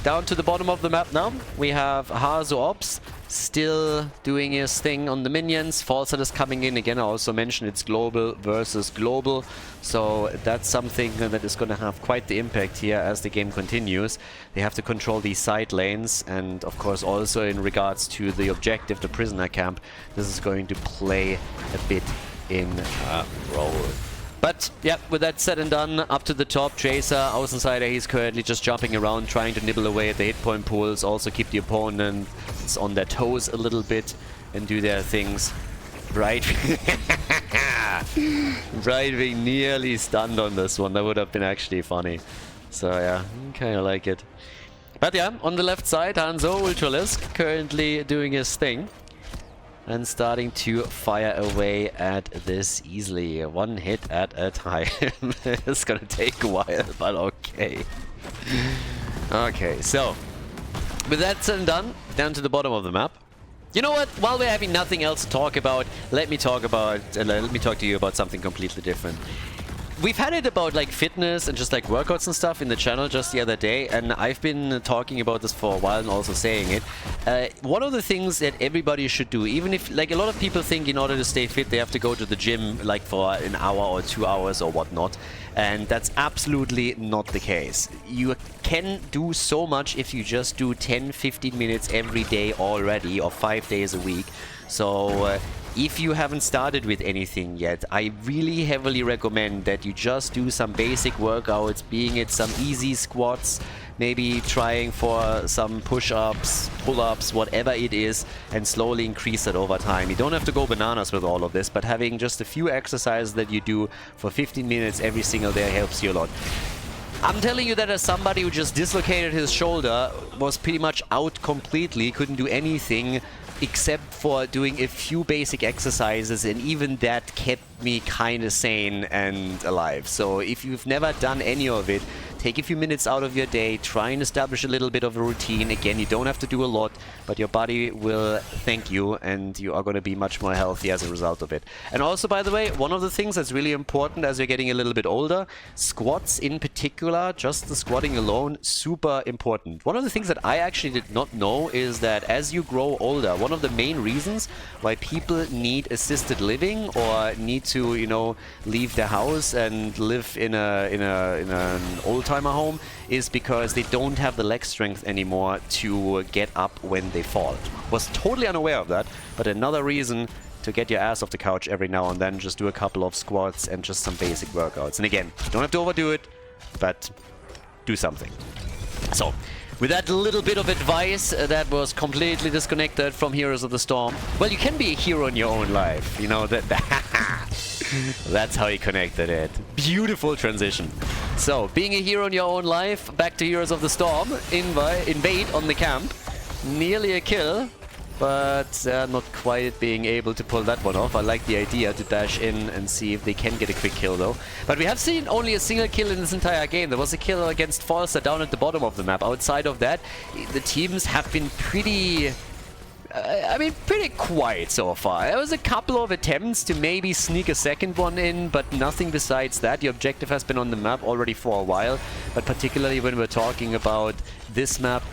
Down to the bottom of the map now, we have Hazops still doing his thing on the minions. Falset is coming in again. I also mentioned it's global versus global, so that's something that is going to have quite the impact here as the game continues. They have to control these side lanes, and of course also in regards to the objective, the prisoner camp, this is going to play a bit in a role. But, yeah, with that said and done, up to the top, Tracer, Außenseiter, he's currently just jumping around, trying to nibble away at the hit point pools, also keep the opponents on their toes a little bit and do their things. Brightwing nearly stunned on this one. That would have been actually funny. So, yeah, kind of like it. But, yeah, on the left side, Hanzo Ultralisk currently doing his thing. And starting to fire away at this easily. One hit at a time. It's gonna take a while, but okay. Okay, so with that said and done, down to the bottom of the map. You know what? While we're having nothing else to talk about, let me talk to you about something completely different. We've had it about like fitness and just like workouts and stuff in the channel just the other day, and I've been talking about this for a while and also saying it. One of the things that everybody should do, even if like a lot of people think in order to stay fit they have to go to the gym like for an hour or 2 hours or whatnot, and that's absolutely not the case. You can do so much if you just do 10-15 minutes every day already, or 5 days a week. So if you haven't started with anything yet, I really heavily recommend that you just do some basic workouts, being it some easy squats, maybe trying for some push-ups, pull-ups, whatever it is, and slowly increase that over time. You don't have to go bananas with all of this, but having just a few exercises that you do for 15 minutes every single day helps you a lot. I'm telling you that as somebody who just dislocated his shoulder, was pretty much out completely, couldn't do anything except for doing a few basic exercises, and even that kept me kind of sane and alive. So if you've never done any of it, take a few minutes out of your day, try and establish a little bit of a routine. Again, you don't have to do a lot, but your body will thank you, and you are going to be much more healthy as a result of it. And also, by the way, one of the things that's really important as you're getting a little bit older, squats in particular, just the squatting alone, super important. One of the things that I actually did not know is that as you grow older, one of the main reasons why people need assisted living or need to, you know, leave their house and live in an old-timer home is because they don't have the leg strength anymore to get up when they fall. Was totally unaware of that, but another reason to get your ass off the couch every now and then, just do a couple of squats and just some basic workouts. And again, don't have to overdo it, but do something. So, with that little bit of advice that was completely disconnected from Heroes of the Storm, well, you can be a hero in your own life. You know, that's how he connected it. Beautiful transition. So, being a hero in your own life, back to Heroes of the Storm, invade on the camp. Nearly a kill, but not quite being able to pull that one off. I like the idea to dash in and see if they can get a quick kill though. But we have seen only a single kill in this entire game. There was a kill against Falster down at the bottom of the map. Outside of that, the teams have been pretty... pretty quiet so far. There was a couple of attempts to maybe sneak a second one in, but nothing besides that. The objective has been on the map already for a while, but particularly when we're talking about this map,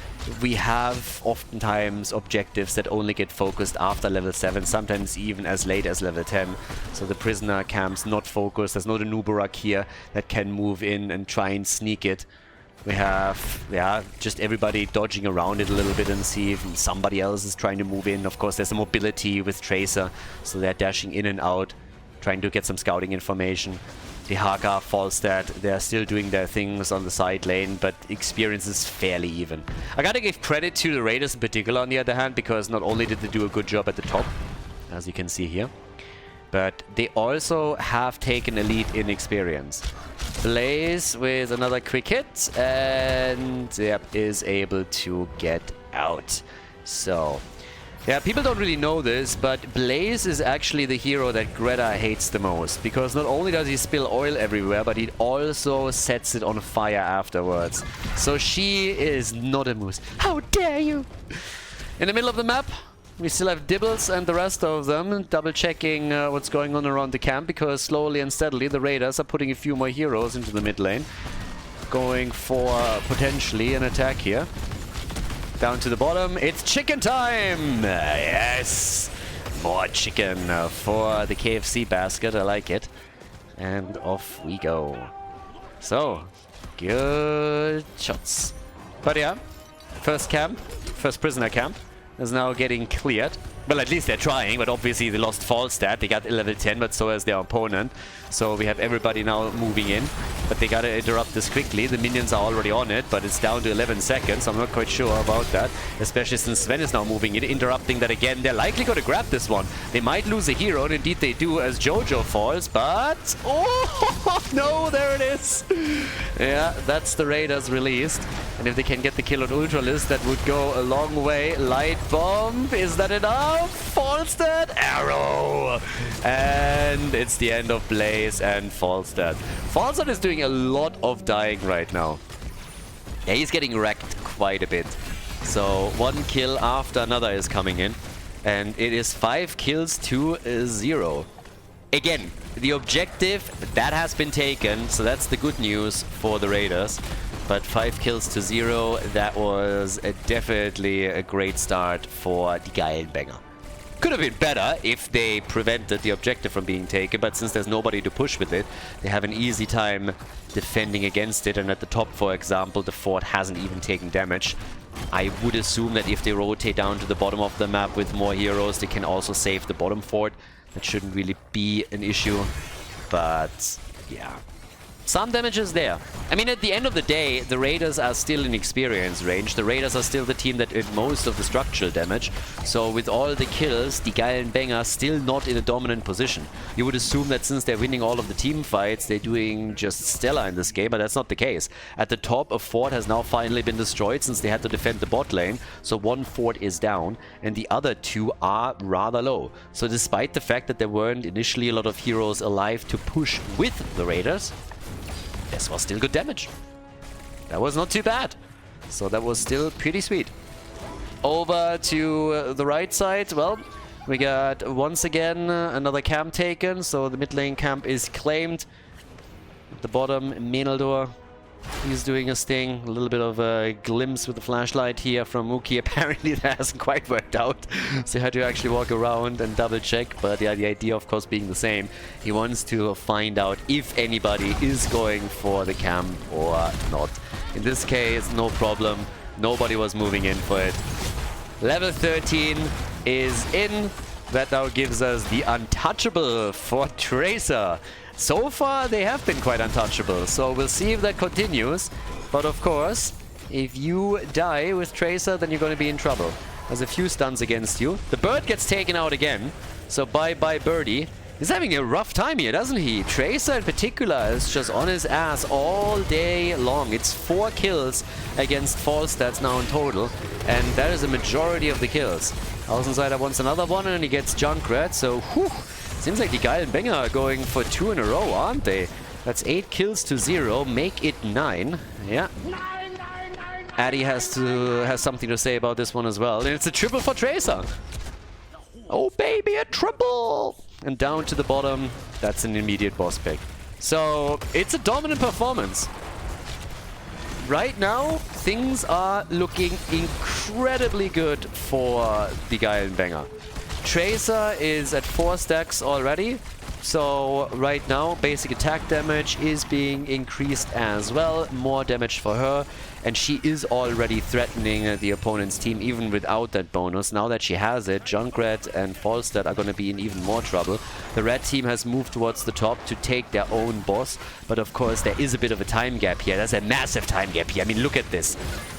we have oftentimes objectives that only get focused after level 7, sometimes even as late as level 10. So the prisoner camp's not focused. There's not a Nubarak here that can move in and try and sneak it. We have, yeah, just everybody dodging around it a little bit and see if somebody else is trying to move in. Of course, there's a mobility with Tracer, so they're dashing in and out, trying to get some scouting information. The Haka, Falstad, they're still doing their things on the side lane, but experience is fairly even. I gotta give credit to the Raiders in particular, on the other hand, because not only did they do a good job at the top, as you can see here, but they also have taken a lead in experience. Blaze with another quick hit, and yep, is able to get out. So, yeah, people don't really know this, but Blaze is actually the hero that Greta hates the most, because not only does he spill oil everywhere, but he also sets it on fire afterwards. So she is not a moose. How dare you! In the middle of the map, we still have Dibbles and the rest of them double checking what's going on around the camp, because slowly and steadily the Raiders are putting a few more heroes into the mid lane, going for potentially an attack here. Down to the bottom, it's chicken time! Yes! More chicken for the KFC basket, I like it. And off we go. So, good shots. But yeah, first prisoner camp is now getting cleared. Well, at least they're trying, but obviously they lost Falstad. They got level 10, but so has their opponent. So we have everybody now moving in. But they gotta interrupt this quickly. The minions are already on it, but it's down to 11 seconds. I'm not quite sure about that. Especially since Sven is now moving in, interrupting that again. They're likely gonna grab this one. They might lose a hero, and indeed they do as Jojo falls, but... Oh, no, there it is! Yeah, that's the Raiders released. And if they can get the kill on Ultralist, that would go a long way. Light bomb, is that enough? Falstad, arrow! And it's the end of Blaze and Falstad. Falstad is doing a lot of dying right now. Yeah, he's getting wrecked quite a bit. So one kill after another is coming in. And it is 5 kills to 0. Again, the objective, that has been taken, so that's the good news for the Raiders. But 5 kills to 0, that was definitely a great start for the Baengers. Could have been better if they prevented the objective from being taken, but since there's nobody to push with it, they have an easy time defending against it. And at the top, for example, the fort hasn't even taken damage. I would assume that if they rotate down to the bottom of the map with more heroes, they can also save the bottom fort. That shouldn't really be an issue, but yeah. Some damage is there. I mean, at the end of the day, the Raiders are still in experience range. The Raiders are still the team that did most of the structural damage. So with all the kills, the Geilen Banger still not in a dominant position. You would assume that since they're winning all of the team fights, they're doing just stellar in this game, but that's not the case. At the top, a fort has now finally been destroyed since they had to defend the bot lane. So one fort is down, and the other two are rather low. So despite the fact that there weren't initially a lot of heroes alive to push with the Raiders, this was still good damage. That was not too bad. So that was still pretty sweet. Over to the right side. Well, we got once again another camp taken. So the mid lane camp is claimed. At the bottom, Menaldor. He's doing his thing. A little bit of a glimpse with the flashlight here from Mookie. Apparently that hasn't quite worked out. So he had to actually walk around and double check. But yeah, the idea of course being the same. He wants to find out if anybody is going for the camp or not. In this case, no problem. Nobody was moving in for it. Level 13 is in. That now gives us the untouchable for Tracer. So far, they have been quite untouchable, so we'll see if that continues. But of course, if you die with Tracer, then you're going to be in trouble. There's a few stuns against you. The bird gets taken out again, so bye-bye birdie. He's having a rough time here, doesn't he? Tracer in particular is just on his ass all day long. It's 4 kills against Falstad's now in total, and that is a majority of the kills. Außenseiter wants another one, and he gets Junkrat, so whew. Seems like the Geilen Banger are going for 2 in a row, aren't they? That's 8 kills to 0, make it 9. Yeah. Addy has something to say about this one as well. And it's a triple for Tracer. Oh baby, a triple! And down to the bottom, that's an immediate boss pick. So, it's a dominant performance. Right now, things are looking incredibly good for the Geilen Banger. Tracer is at 4 stacks already, so right now basic attack damage is being increased as well, more damage for her, and she is already threatening the opponent's team even without that bonus. Now that she has it, Junkrat and Falstad are going to be in even more trouble. The red team has moved towards the top to take their own boss, but of course there is a bit of a time gap here. There's a massive time gap here. I mean, look at this.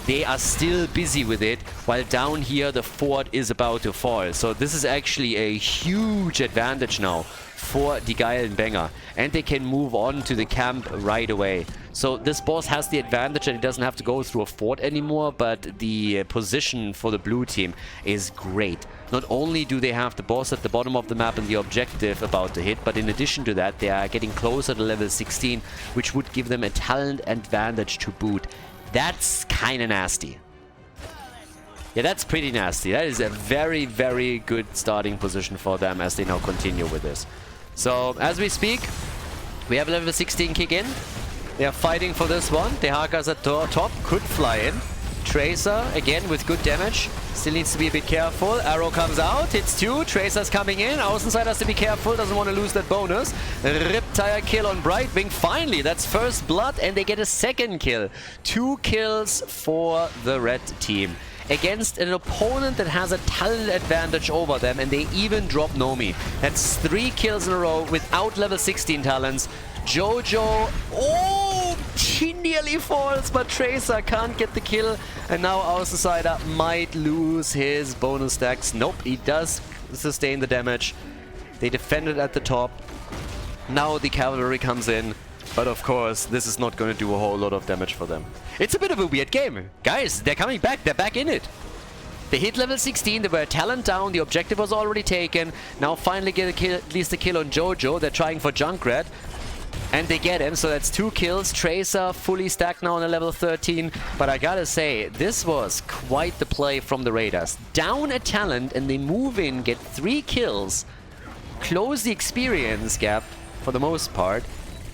They are still busy with it, while down here the fort is about to fall. So this is actually a huge advantage now for the Geilen Banger, and they can move on to the camp right away. So this boss has the advantage that he doesn't have to go through a fort anymore, but the position for the blue team is great. Not only do they have the boss at the bottom of the map and the objective about to hit, but in addition to that, they are getting closer to level 16, which would give them a talent advantage to boot. That's kind of nasty. Yeah, that's pretty nasty. That is a very, very good starting position for them as they now continue with this. So, as we speak, we have level 16 kick in. They are fighting for this one. The Hakas at top could fly in. Tracer, again, with good damage. Still needs to be a bit careful. Arrow comes out, hits 2. Tracer's coming in. Außenseiter has to be careful, doesn't want to lose that bonus. Riptire kill on Brightwing. Finally, that's first blood, and they get a second kill. 2 kills for the red team against an opponent that has a talent advantage over them, and they even drop Nomi. That's 3 kills in a row without level 16 talents. Jojo, oh, she nearly falls, but Tracer can't get the kill, and now Außenseiter might lose his bonus stacks. Nope, he does sustain the damage. They defended at the top. Now the cavalry comes in. But of course, this is not going to do a whole lot of damage for them. It's a bit of a weird game. Guys, they're coming back. They're back in it. They hit level 16. They were talent down. The objective was already taken. Now finally get a kill, at least a kill on Jojo. They're trying for Junkrat. And they get him. So that's 2 kills. Tracer fully stacked now on a level 13. But I gotta say, this was quite the play from the Raiders. Down a talent and they move in, get 3 kills. Close the experience gap for the most part.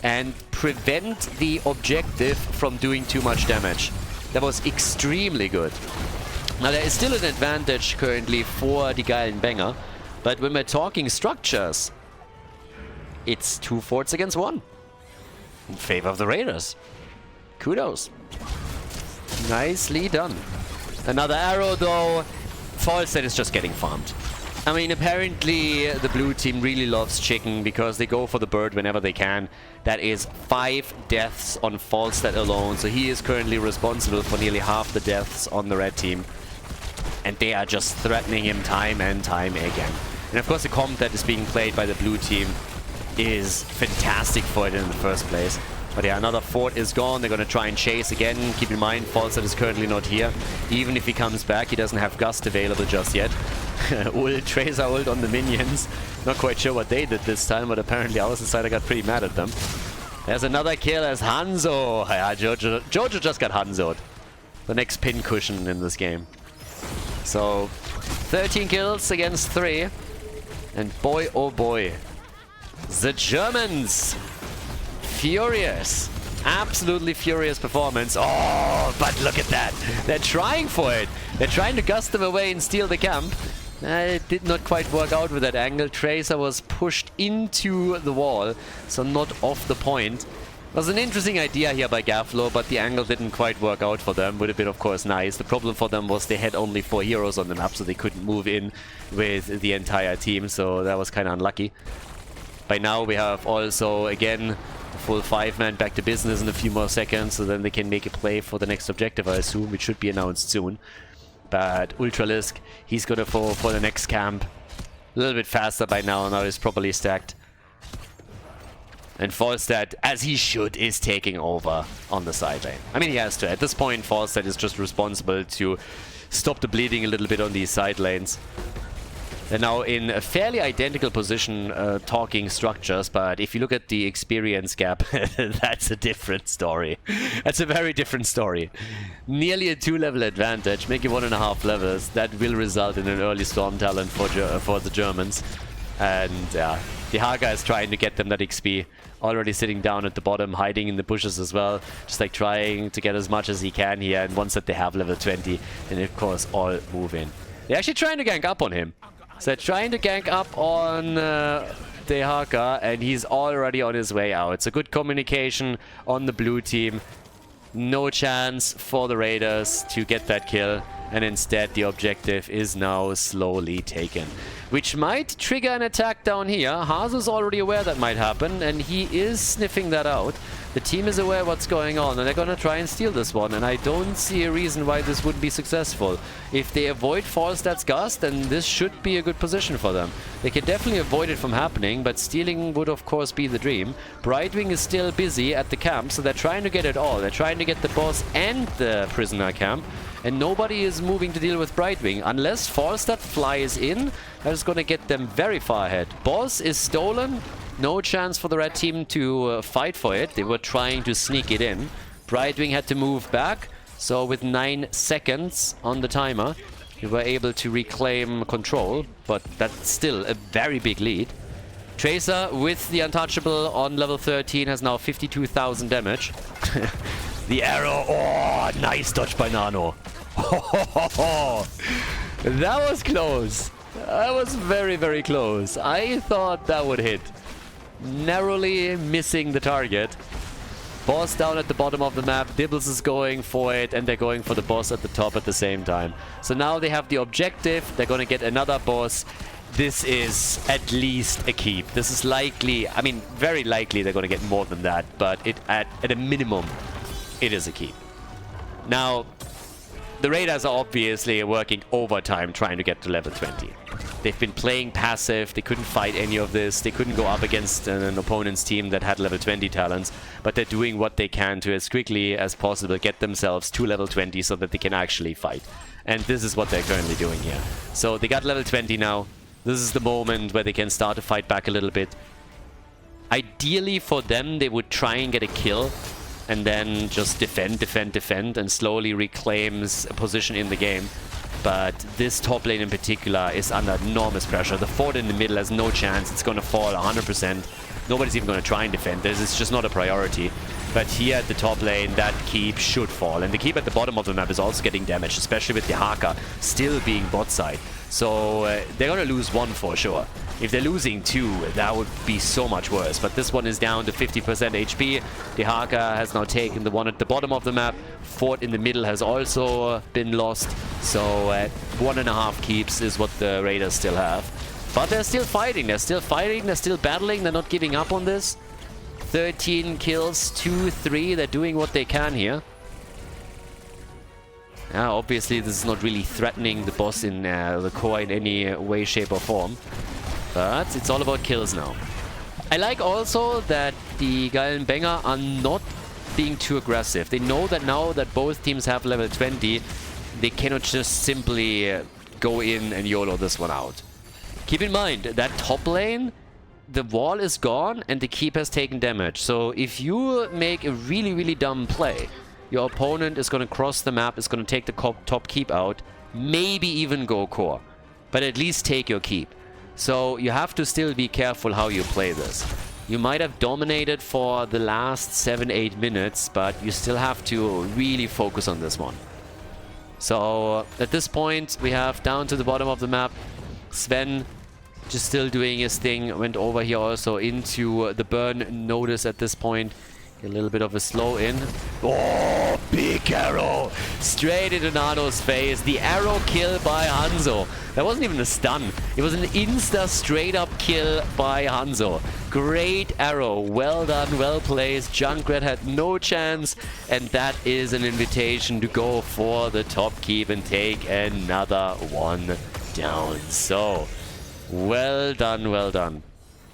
And prevent the objective from doing too much damage. That was extremely good. Now there is still an advantage currently for the Geilen Banger, but when we're talking structures, it's 2 forts against 1 in favor of the Raiders. Kudos. Nicely done. Another arrow though. Falstad is just getting farmed. I mean, apparently the blue team really loves chicken because they go for the bird whenever they can. That is 5 deaths on Falstad alone, so he is currently responsible for nearly half the deaths on the red team. And they are just threatening him time and time again. And of course the comp that is being played by the blue team is fantastic for it in the first place. But yeah, another fort is gone. They're going to try and chase again. Keep in mind, Falstad is currently not here. Even if he comes back, he doesn't have Gust available just yet. Tracer ult on the minions. Not quite sure what they did this time, but apparently our side got pretty mad at them. There's another kill as Hanzo. Yeah, Jojo just got Hanzo'd. The next pincushion in this game. So, 13 kills against 3. And boy, oh boy. The Germans! Furious. Absolutely furious performance. Oh, but look at that. They're trying for it. They're trying to gust them away and steal the camp. It did not quite work out with that angle. Tracer was pushed into the wall, so not off the point. It was an interesting idea here by Khaldor, but the angle didn't quite work out for them. Would have been, of course, nice. The problem for them was they had only 4 heroes on the map, so they couldn't move in with the entire team, so that was kind of unlucky. By now we have also, again, full 5-man back to business in a few more seconds, so then they can make a play for the next objective, I assume, which should be announced soon. But Ultralisk, he's gonna fall for the next camp. A little bit faster by now he's properly stacked. And Falstad, as he should, is taking over on the side lane. I mean, he has to. At this point, Falstad is just responsible to stop the bleeding a little bit on these side lanes. They're now in a fairly identical position, talking structures, but if you look at the experience gap, that's a different story. That's a very different story. Nearly a 2-level advantage, making 1.5 levels. That will result in an early storm talent for the Germans. And yeah, the Haga is trying to get them that XP. Already sitting down at the bottom, hiding in the bushes as well. Just like trying to get as much as he can here. And once that they have level 20, then of course all move in. They're actually trying to gank up on him. So they're trying to gank up on Dehaka, and he's already on his way out. So good communication on the blue team. No chance for the Raiders to get that kill. And instead, the objective is now slowly taken. Which might trigger an attack down here. Hazu's already aware that might happen, and he is sniffing that out. The team is aware what's going on, and they're gonna try and steal this one, and I don't see a reason why this wouldn't be successful. If they avoid Falstad's Gust, then this should be a good position for them. They can definitely avoid it from happening, but stealing would of course be the dream. Brightwing is still busy at the camp, so they're trying to get it all. They're trying to get the boss and the prisoner camp, and nobody is moving to deal with Brightwing. Unless Falstad flies in, that is gonna get them very far ahead. Boss is stolen. No chance for the red team to fight for it. They were trying to sneak it in. Brightwing had to move back, so with 9 seconds on the timer, they were able to reclaim control, but that's still a very big lead. Tracer with the Untouchable on level 13 has now 52,000 damage. The arrow, oh, nice dodge by Nano. That was close. That was very, very close. I thought that would hit. Narrowly missing the target. Boss down at the bottom of the map. Dibbles is going for it, and they're going for the boss at the top at the same time. So now they have the objective. They're going to get another boss. This is at least a keep. This is likely, I mean, very likely they're going to get more than that, but at a minimum, it is a keep. Now, the Raiders are obviously working overtime trying to get to level 20. They've been playing passive, they couldn't fight any of this, they couldn't go up against an opponent's team that had level 20 talents, but they're doing what they can to as quickly as possible get themselves to level 20 so that they can actually fight. And this is what they're currently doing here. So they got level 20 now. This is the moment where they can start to fight back a little bit. Ideally for them, they would try and get a kill and then just defend, and slowly reclaims a position in the game. But this top lane in particular is under enormous pressure. The fort in the middle has no chance. It's going to fall 100%. Nobody's even going to try and defend this. It's just not a priority. But here at the top lane, that keep should fall. And the keep at the bottom of the map is also getting damaged, especially with the Haka still being bot side. So they're going to lose one for sure. If they're losing 2, that would be so much worse. But this one is down to 50% HP. Dehaka has now taken the one at the bottom of the map. Fort in the middle has also been lost. So 1.5 keeps is what the Raiders still have. But they're still fighting. They're still fighting. They're still battling. They're not giving up on this. 13 kills, 2-3. They're doing what they can here. Obviously, this is not really threatening the boss in the core in any way, shape, or form. But it's all about kills now. I like also that the Geilen Banger are not being too aggressive. They know that now that both teams have level 20, they cannot just simply go in and YOLO this one out. Keep in mind, that top lane, the wall is gone and the keep has taken damage. So if you make a really, really dumb play, your opponent is going to cross the map, is going to take the top keep out, maybe even go core. But at least take your keep. So you have to still be careful how you play this. You might have dominated for the last 7-8 minutes, but you still have to really focus on this one. So at this point, we have down to the bottom of the map, Sven just still doing his thing. Went over here also into the burn notice at this point. A little bit of a slow in. Oh, big arrow! Straight into Nano's face. The arrow kill by Hanzo. That wasn't even a stun. It was an insta straight up kill by Hanzo. Great arrow. Well done, well placed. Junkrat had no chance. And that is an invitation to go for the top keep and take another one down. So, well done, well done.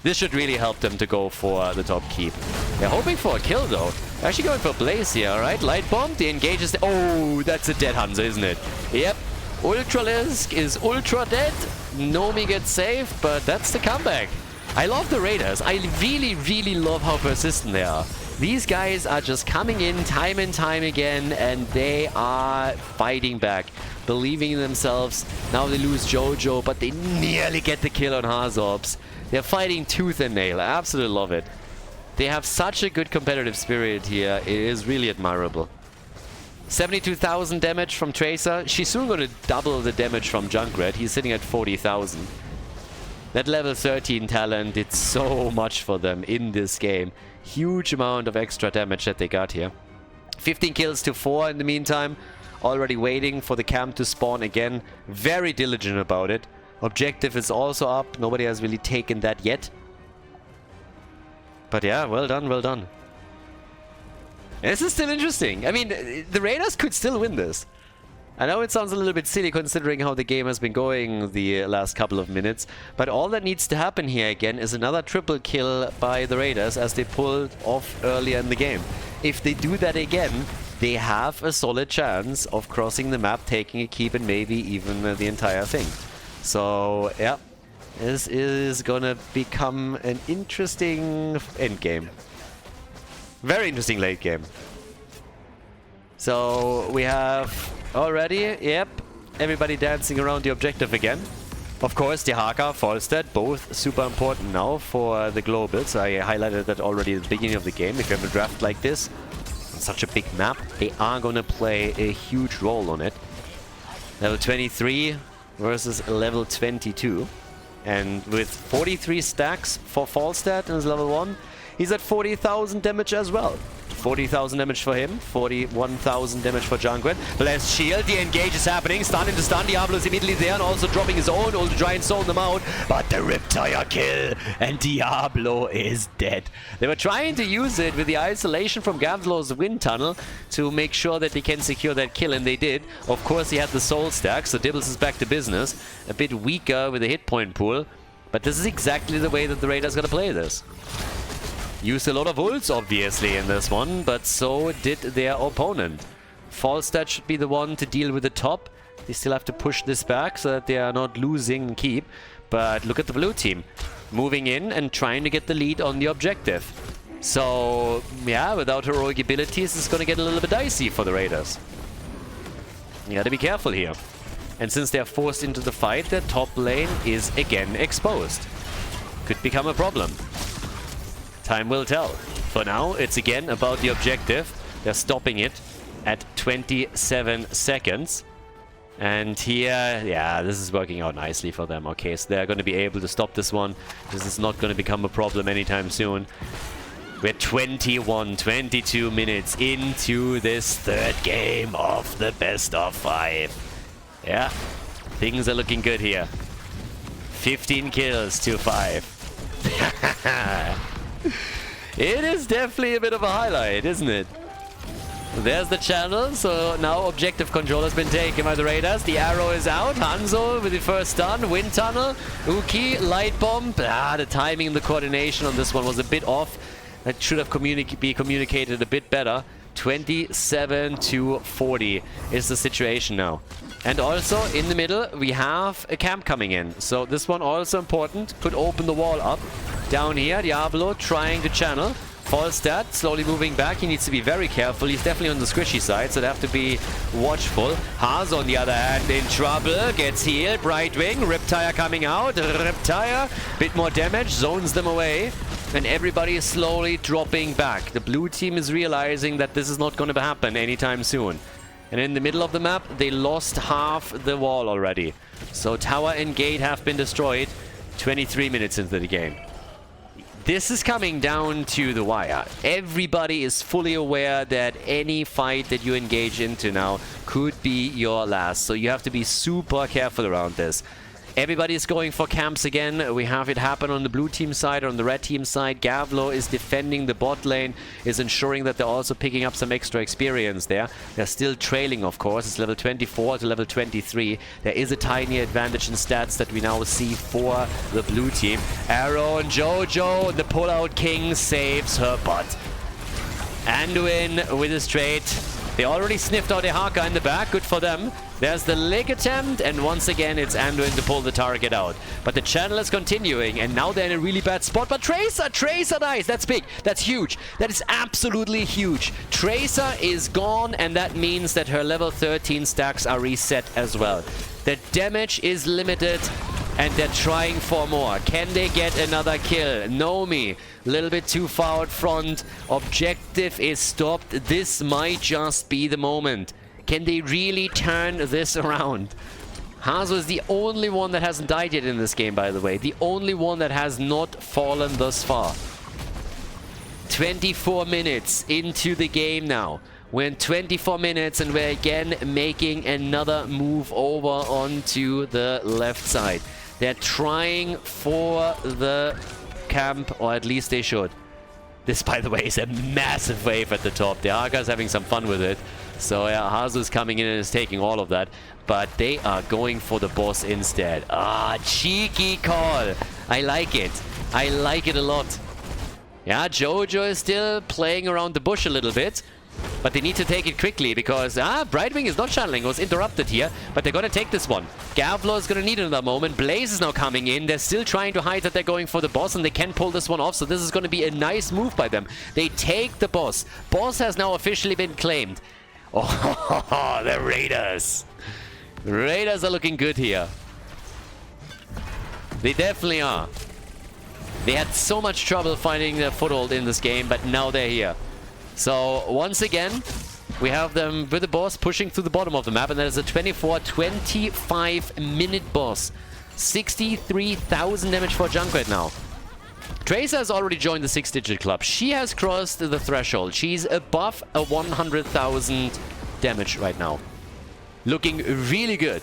This should really help them to go for the top keep. They're hoping for a kill though. Actually going for Blaze here, alright? Light bomb, the engage is... Oh, that's a dead Hanzo, isn't it? Yep. Ultralisk is ultra dead. Nomi gets saved, but that's the comeback. I love the Raiders. I really, really love how persistent they are. These guys are just coming in time and time again, and they are fighting back, believing in themselves. Now they lose Jojo, but they nearly get the kill on Hazorps. They're fighting tooth and nail. I absolutely love it. They have such a good competitive spirit here. It is really admirable. 72,000 damage from Tracer. She's soon going to double the damage from Junkrat. He's sitting at 40,000. That level 13 talent did so much for them in this game. Huge amount of extra damage that they got here. 15 kills to 4 in the meantime. Already waiting for the camp to spawn again. Very diligent about it. Objective is also up. Nobody has really taken that yet. But yeah, well done, well done. This is still interesting. I mean, the Raiders could still win this. I know it sounds a little bit silly considering how the game has been going the last couple of minutes. But all that needs to happen here again is another triple kill by the Raiders as they pulled off earlier in the game. If they do that again, they have a solid chance of crossing the map, taking a keep, and maybe even the entire thing. So, yeah, this is gonna become an interesting endgame. Very interesting late game. So, we have already, yep, everybody dancing around the objective again. Of course, Dehaka, Falstad, both super important now for the globals. I highlighted that already at the beginning of the game. If you have a draft like this, on such a big map, they are gonna play a huge role on it. Level 23 versus level 22. And with 43 stacks for Falstad in his level 1, he's at 40,000 damage as well. 40,000 damage for him, 41,000 damage for Junkrat. Less shield, the engage is happening. Stun into stun, Diablo is immediately there and also dropping his own ult to try and zone them out. But the Riptire kill, and Diablo is dead. They were trying to use it with the isolation from Gamslow's wind tunnel to make sure that they can secure that kill, and they did. Of course, he had the soul stack, so Dibbles is back to business. A bit weaker with the hit point pool, but this is exactly the way that the Raiders gonna play this. Used a lot of ults, obviously, in this one, but so did their opponent. Falstad should be the one to deal with the top. They still have to push this back so that they are not losing keep. But look at the blue team. Moving in and trying to get the lead on the objective. So, yeah, without heroic abilities, it's going to get a little bit dicey for the Raiders. You gotta be careful here. And since they are forced into the fight, their top lane is again exposed. Could become a problem. Time will tell. For now, it's again about the objective. They're stopping it at 27 seconds. And here, yeah, this is working out nicely for them. Okay, so they're going to be able to stop this one. This is not going to become a problem anytime soon. We're 22 minutes into this third game of the best of 5. Yeah, things are looking good here. 15 kills to 5. It is definitely a bit of a highlight, isn't it? There's the channel, so now objective control has been taken by the Raiders. The arrow is out. Hanzo with the first stun. Wind tunnel. Uki, light bomb. The timing and the coordination on this one was a bit off. That should have be communicated a bit better. 27 to 40 is the situation now. And also, in the middle, we have a camp coming in. So this one also important. Could open the wall up. Down here, Diablo trying to channel. Falstad slowly moving back. He needs to be very careful. He's definitely on the squishy side, so they have to be watchful. Haas, on the other hand, in trouble. Gets healed. Brightwing. Riptire coming out. Riptire. Bit more damage. Zones them away. And everybody is slowly dropping back. The blue team is realizing that this is not going to happen anytime soon. And in the middle of the map, they lost half the wall already. So tower and gate have been destroyed 23 minutes into the game. This is coming down to the wire. Everybody is fully aware that any fight that you engage into now could be your last. So you have to be super careful around this. Everybody is going for camps again. We have it happen on the blue team side, on the red team side. Gavlo is defending the bot lane, is ensuring that they're also picking up some extra experience there. They're still trailing, of course. It's level 24 to level 23. There is a tiny advantage in stats that we now see for the blue team. Arrow and Jojo, the pull-out king, saves her bot. Anduin with a straight. They already sniffed out a Haka in the back. Good for them. There's the leg attempt, and once again it's Anduin to pull the target out. But the channel is continuing, and now they're in a really bad spot. But Tracer dies. That's big. That's huge. That is absolutely huge. Tracer is gone, and that means that her level 13 stacks are reset as well. The damage is limited, and they're trying for more. Can they get another kill? Nomi, a little bit too far out front. Objective is stopped. This might just be the moment. Can they really turn this around? Hazo is the only one that hasn't died yet in this game, by the way. The only one that has not fallen thus far. 24 minutes into the game now. We're in 24 minutes and we're again making another move over onto the left side. They're trying for the camp, or at least they should. This, by the way, is a massive wave at the top. The Arga's having some fun with it. So yeah, Hazu's coming in and is taking all of that. But they are going for the boss instead. Cheeky call. I like it. I like it a lot. Yeah, Jojo is still playing around the bush a little bit. But they need to take it quickly because Brightwing is not channeling. It was interrupted here. But they're going to take this one. Gavlo is going to need another moment. Blaze is now coming in. They're still trying to hide that they're going for the boss, and they can pull this one off. So this is going to be a nice move by them. They take the boss. Boss has now officially been claimed. Oh, the Raiders. The Raiders are looking good here. They definitely are. They had so much trouble finding their foothold in this game, but now they're here. So once again, we have them with the boss pushing through the bottom of the map, and that is a 24-25 minute boss. 63,000 damage for Junkrat now. Tracer has already joined the 6-digit club. She has crossed the threshold. She's above a 100,000 damage right now. Looking really good.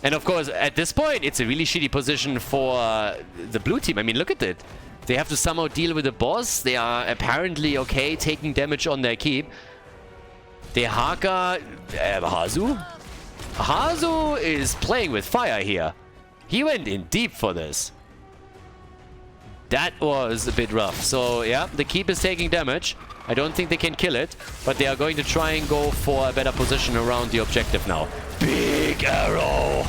And of course, at this point, it's a really shitty position for the blue team. I mean, look at it. They have to somehow deal with the boss. They are apparently okay taking damage on their keep. The Haka... Hazu? Hazu is playing with fire here. He went in deep for this. That was a bit rough. So, yeah, the keep is taking damage. I don't think they can kill it, but they are going to try and go for a better position around the objective now. Big arrow!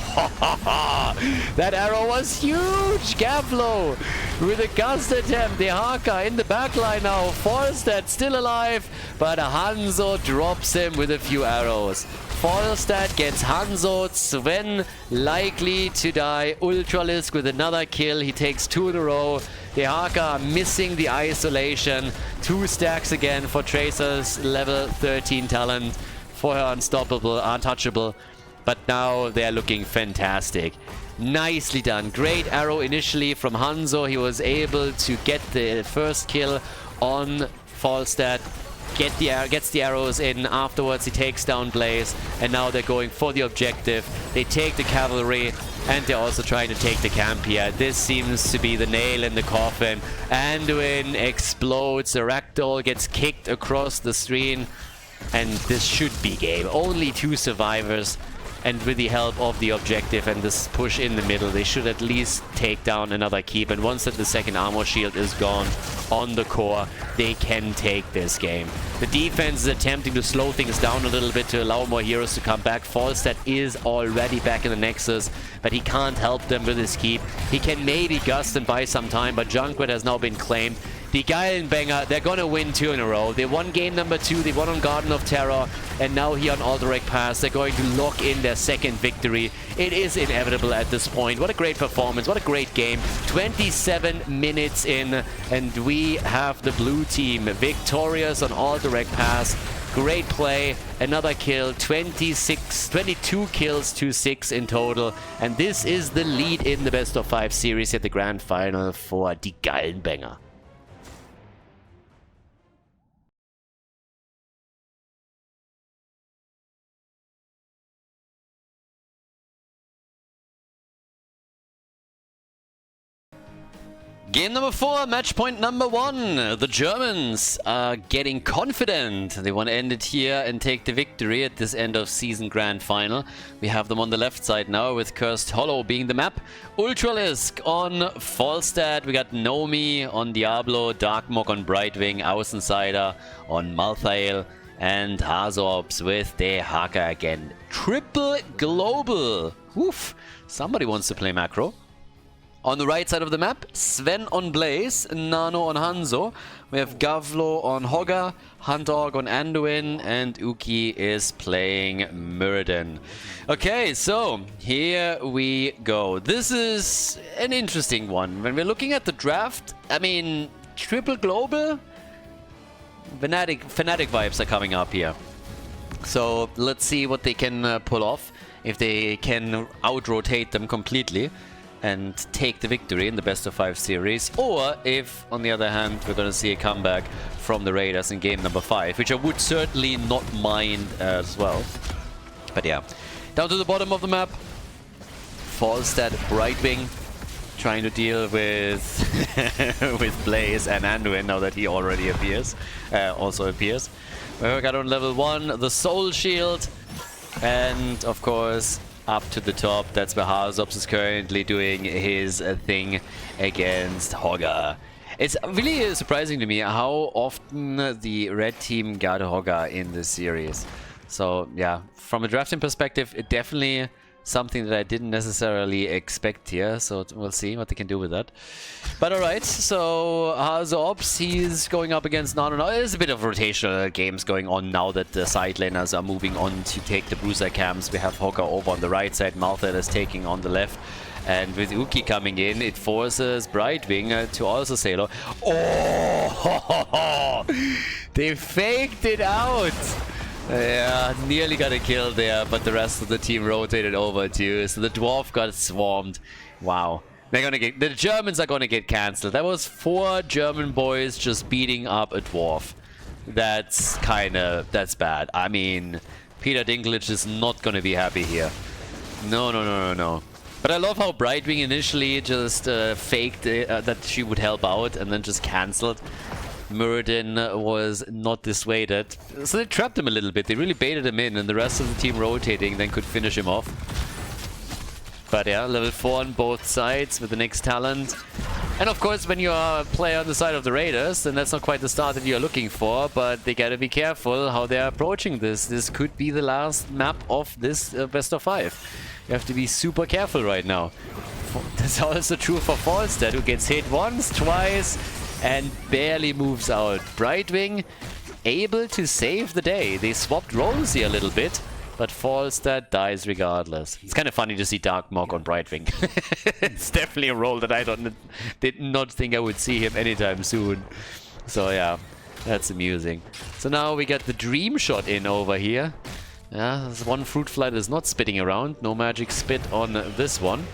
That arrow was huge! Gavlo with a gust attempt. The Haka in the backline now. Falstad still alive, but Hanzo drops him with a few arrows. Falstad gets Hanzo. Sven likely to die. Ultralisk with another kill. He takes 2 in a row. The Haka missing the isolation. 2 stacks again for Tracer's level 13 talent. for her unstoppable, untouchable. But now they're looking fantastic. Nicely done. Great arrow initially from Hanzo. He was able to get the first kill on Falstad. Gets the arrows in. Afterwards, he takes down Blaze. And now they're going for the objective. They take the cavalry. And they're also trying to take the camp here. This seems to be the nail in the coffin. Anduin explodes. The ragdoll gets kicked across the screen. And this should be game. Only 2 survivors. And with the help of the objective and this push in the middle, they should at least take down another keep. And once that the second armor shield is gone on the core, they can take this game. The defense is attempting to slow things down a little bit to allow more heroes to come back. Falstad is already back in the Nexus, but he can't help them with his keep. He can maybe gust and buy some time, but Junkrat has now been claimed. The Baengers, they're gonna win 2 in a row. They won game number 2, they won on Garden of Terror, and now here on Alderac Pass, they're going to lock in their second victory. It is inevitable at this point. What a great performance, what a great game. 27 minutes in, and we have the blue team victorious on Alderac Pass. Great play, another kill, 22 kills to 6 in total. And this is the lead in the best of 5 series at the grand final for die Baengers. Game number 4, match point number 1. The Germans are getting confident. They want to end it here and take the victory at this end of season grand final. We have them on the left side now with Cursed Hollow being the map. Ultralisk on Falstad. We got Nomi on Diablo, Darkmog on Brightwing, Außensider on Malthael, and Hazorps with the Haka again. Triple global. Oof. Somebody wants to play macro. On the right side of the map, Sven on Blaze, Nano on Hanzo. We have Gavlo on Hogga, Huntorg on Anduin, and Uki is playing Muradin. Okay, so here we go. This is an interesting one. When we're looking at the draft, I mean, triple global? Fnatic vibes are coming up here. So let's see what they can pull off, if they can out-rotate them completely and take the victory in the best of 5 series, or if, on the other hand, we're going to see a comeback from the Raiders in game number 5, which I would certainly not mind as well. But yeah, down to the bottom of the map, Falstad Brightwing trying to deal with with Blaze and Anduin now that he already also appears. We got on level 1 the Soul Shield, and of course up to the top, that's where Hazorps is currently doing his thing against Hogga. It's really surprising to me how often the red team got Hogga in this series. So yeah, from a drafting perspective, it definitely something that I didn't necessarily expect here, so we'll see what they can do with that. But alright, so Hazorps, he's going up against Nano. There's a bit of rotational games going on now that the side laners are moving on to take the bruiser camps. We have Hogga over on the right side, Malthael is taking on the left. And with Uki coming in, it forces Brightwing to also say hello. Oh! They faked it out! Yeah, nearly got a kill there, but the rest of the team rotated over too. So the dwarf got swarmed. Wow. The Germans are gonna get cancelled. That was 4 German boys just beating up a dwarf. That's bad. I mean, Peter Dinklage is not gonna be happy here. No. But I love how Brightwing initially just faked that she would help out and then just cancelled. Muradin was not dissuaded. So they trapped him a little bit. They really baited him in, and the rest of the team rotating then could finish him off. But yeah, level 4 on both sides with the next talent. And of course, when you are a player on the side of the Raiders, then that's not quite the start that you're looking for, but they gotta be careful how they're approaching this. This could be the last map of this best of 5. You have to be super careful right now. That's also true for Falstad, who gets hit once, twice, and barely moves out. Brightwing able to save the day. They swapped roles here a little bit, but Falstad dies regardless. It's kind of funny to see Darkmog on Brightwing. It's definitely a role that I did not think I would see him anytime soon. So yeah, that's amusing. So now we got the Dream Shot in over here. Yeah, there's one fruit fly that is not spitting around. No magic spit on this one.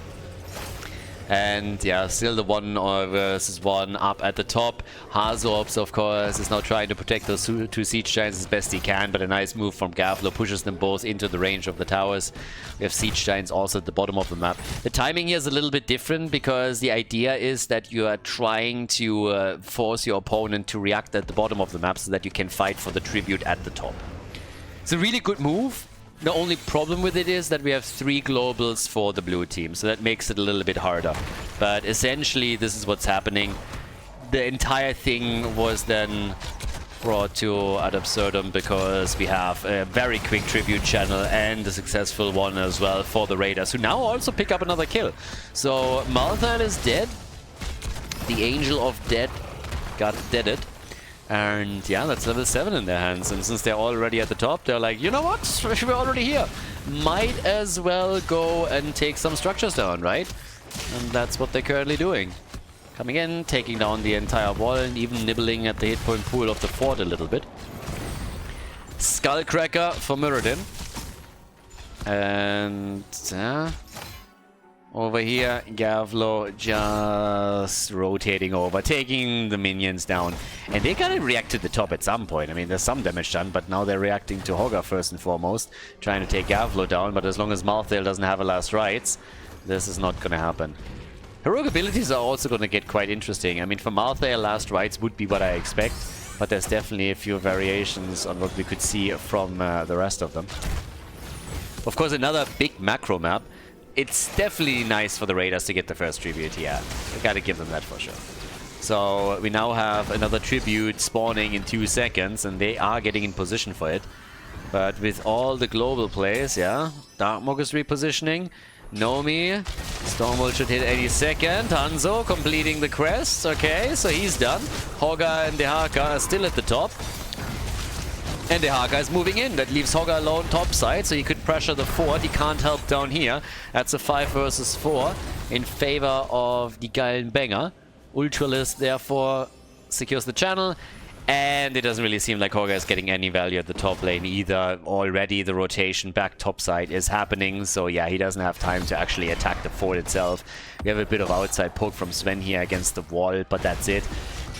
And yeah, still the 1 versus 1 up at the top. Hazorps, of course, is now trying to protect those two siege giants as best he can, but a nice move from Gavlo pushes them both into the range of the towers. We have siege giants also at the bottom of the map. The timing here is a little bit different because the idea is that you are trying to force your opponent to react at the bottom of the map so that you can fight for the tribute at the top. It's a really good move. The only problem with it is that we have 3 globals for the blue team, so that makes it a little bit harder. But essentially, this is what's happening. The entire thing was then brought to ad absurdum because we have a very quick tribute channel and a successful one as well for the Raiders, who now also pick up another kill. So Malthael is dead. The Angel of Dead got deaded. And yeah, that's level 7 in their hands. And since they're already at the top, they're like, you know what? We're already here. Might as well go and take some structures down, right? And that's what they're currently doing. Coming in, taking down the entire wall, and even nibbling at the hit point pool of the fort a little bit. Skullcracker for Muradin. And over here, Gavlo just rotating over, taking the minions down. And they gotta react to the top at some point. I mean, there's some damage done, but now they're reacting to Hogger first and foremost, trying to take Gavlo down. But as long as Malthael doesn't have a last rites, this is not gonna happen. Heroic abilities are also gonna get quite interesting. I mean, for Malthael, last rites would be what I expect, but there's definitely a few variations on what we could see from the rest of them. Of course, another big macro map. It's definitely nice for the Raiders to get the first tribute here. I gotta give them that for sure. So we now have another tribute spawning in 2 seconds, and they are getting in position for it. But with all the global plays, yeah, Darkmog is repositioning. Nomi, Stormbolt should hit any second. Hanzo completing the quest. Okay, so he's done. Hogger and Dehaka are still at the top. And Dehaka is moving in. That leaves Hogger alone topside, so he could pressure the fort. He can't help down here. That's a 5 versus 4 in favor of the Geilen Banger. Ultralist therefore secures the channel. And it doesn't really seem like Hogger is getting any value at the top lane either. Already the rotation back topside is happening, so yeah, he doesn't have time to actually attack the fort itself. We have a bit of outside poke from Sven here against the wall, but that's it.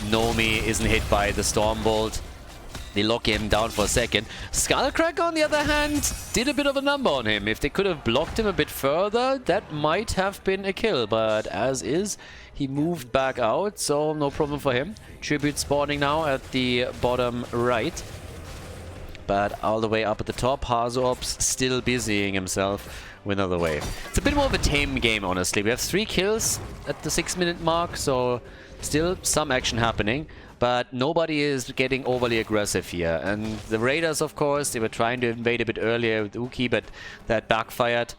Nomi isn't hit by the Stormbolt. They lock him down for a second. Skullcracker, on the other hand, did a bit of a number on him. If they could have blocked him a bit further, that might have been a kill. But as is, he moved back out, so no problem for him. Tribute spawning now at the bottom right. But all the way up at the top, Hazorps still busying himself with another wave. It's a bit more of a tame game, honestly. We have 3 kills at the 6-minute mark, so still some action happening. But nobody is getting overly aggressive here. And the Raiders, of course, they were trying to invade a bit earlier with Uki, but that backfired.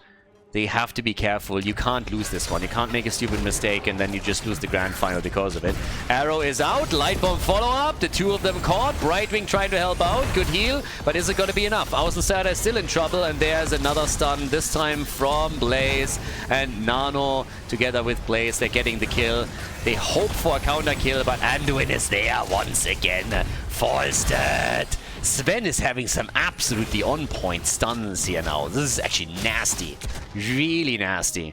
They have to be careful. You can't lose this one. You can't make a stupid mistake and then you just lose the grand final because of it. Arrow is out. Light bomb follow-up. The 2 of them caught. Brightwing trying to help out. Good heal. But is it going to be enough? Außenseiter is still in trouble. And there's another stun. This time from Blaze and Nano together with Blaze. They're getting the kill. They hope for a counter kill, but Anduin is there once again. Falstead. Sven is having some absolutely on-point stuns here now. This is actually nasty. Really nasty.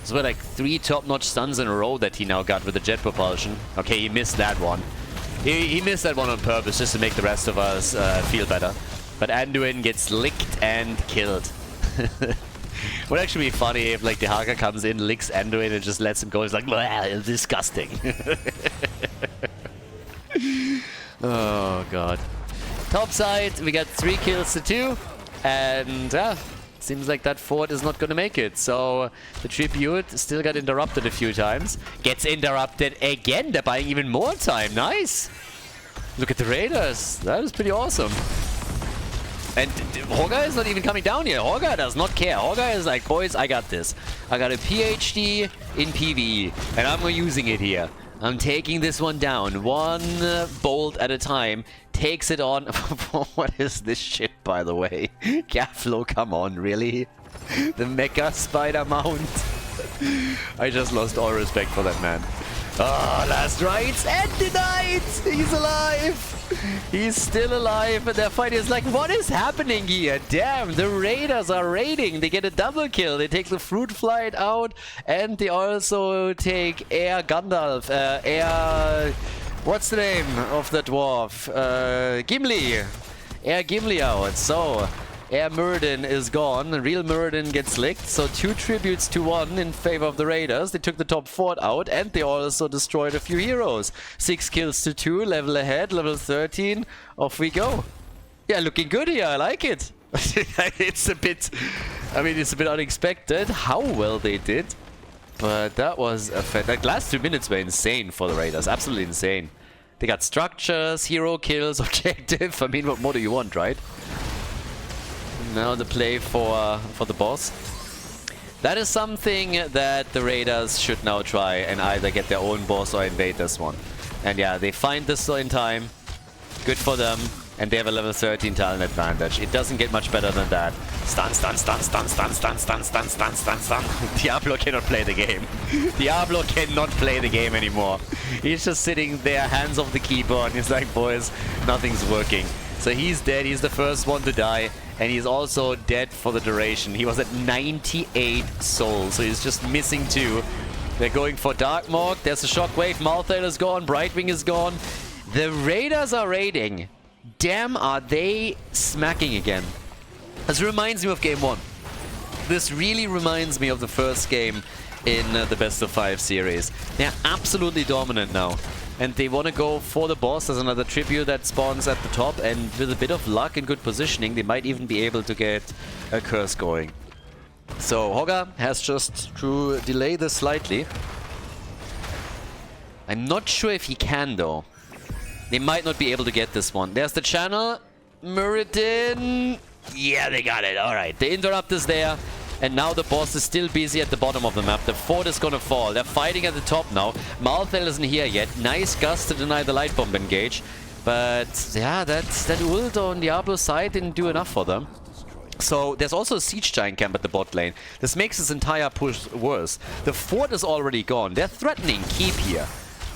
This were like 3 top-notch stuns in a row that he now got with the jet propulsion. Okay, he missed that one. He missed that one on purpose just to make the rest of us feel better. But Anduin gets licked and killed. Would actually be funny if like the Dehaka comes in, licks Anduin and just lets him go. It's like, disgusting. Oh god. Top side, we got 3 kills to 2, and seems like that fort is not gonna make it. So the tribute still got interrupted a few times. Gets interrupted again. They're buying even more time. Nice. Look at the Raiders. That is pretty awesome. And Hogger is not even coming down here. Hogger does not care. Hogger is like, boys, I got this. I got a PhD in PvE, and I'm using it here. I'm taking this one down, 1 bolt at a time. Takes it on. What is this shit, by the way? Gavlo, come on, really? The Mecha Spider Mount? I just lost all respect for that man. Oh, last rites and denied! He's alive! He's still alive, and their fight is like, what is happening here? Damn, the Raiders are raiding. They get a double kill. They take the Fruit Flight out, and they also take Air Gandalf. What's the name of the dwarf? Gimli. Air Gimli out. So, Air Muradin is gone. Real Muradin gets licked. So 2 tributes to 1 in favor of the Raiders. They took the top fort out, and they also destroyed a few heroes. 6 kills to 2, level ahead, level 13. Off we go. Yeah, looking good here. I like it. It's a bit... I mean, it's a bit unexpected how well they did. But that was a like last 2 minutes were insane for the Raiders. Absolutely insane. They got structures, hero kills, objective. I mean, what more do you want, right? Now the play for the boss. That is something that the Raiders should now try and either get their own boss or invade this one. And yeah, they find this in time. Good for them. And they have a level 13 talent advantage. It doesn't get much better than that. Stun, stun, stun, stun, stun, stun, stun, stun, stun, stun, stun. Diablo cannot play the game. Diablo cannot play the game anymore. He's just sitting there, hands off the keyboard, and he's like, boys, nothing's working. So he's dead. He's the first one to die. And he's also dead for the duration. He was at 98 souls, so he's just missing 2. They're going for Darkmorg. There's a Shockwave. Malthael is gone. Brightwing is gone. The Raiders are raiding. Damn, are they smacking again. This reminds me of Game 1. This really reminds me of the first game in the Best of 5 series. They're absolutely dominant now. And they want to go for the boss. There's another tribute that spawns at the top. And with a bit of luck and good positioning, they might even be able to get a curse going. So Hogger has just to delay this slightly. I'm not sure if he can, though. They might not be able to get this one. There's the channel. Muradin. Yeah, they got it. Alright. The interrupt is there. And now the boss is still busy at the bottom of the map. The fort is gonna fall. They're fighting at the top now. Malthael isn't here yet. Nice gust to deny the light bomb engage. But yeah, that ult on Diablo's side didn't do enough for them. So there's also a siege giant camp at the bot lane. This makes this entire push worse. The fort is already gone. They're threatening keep here.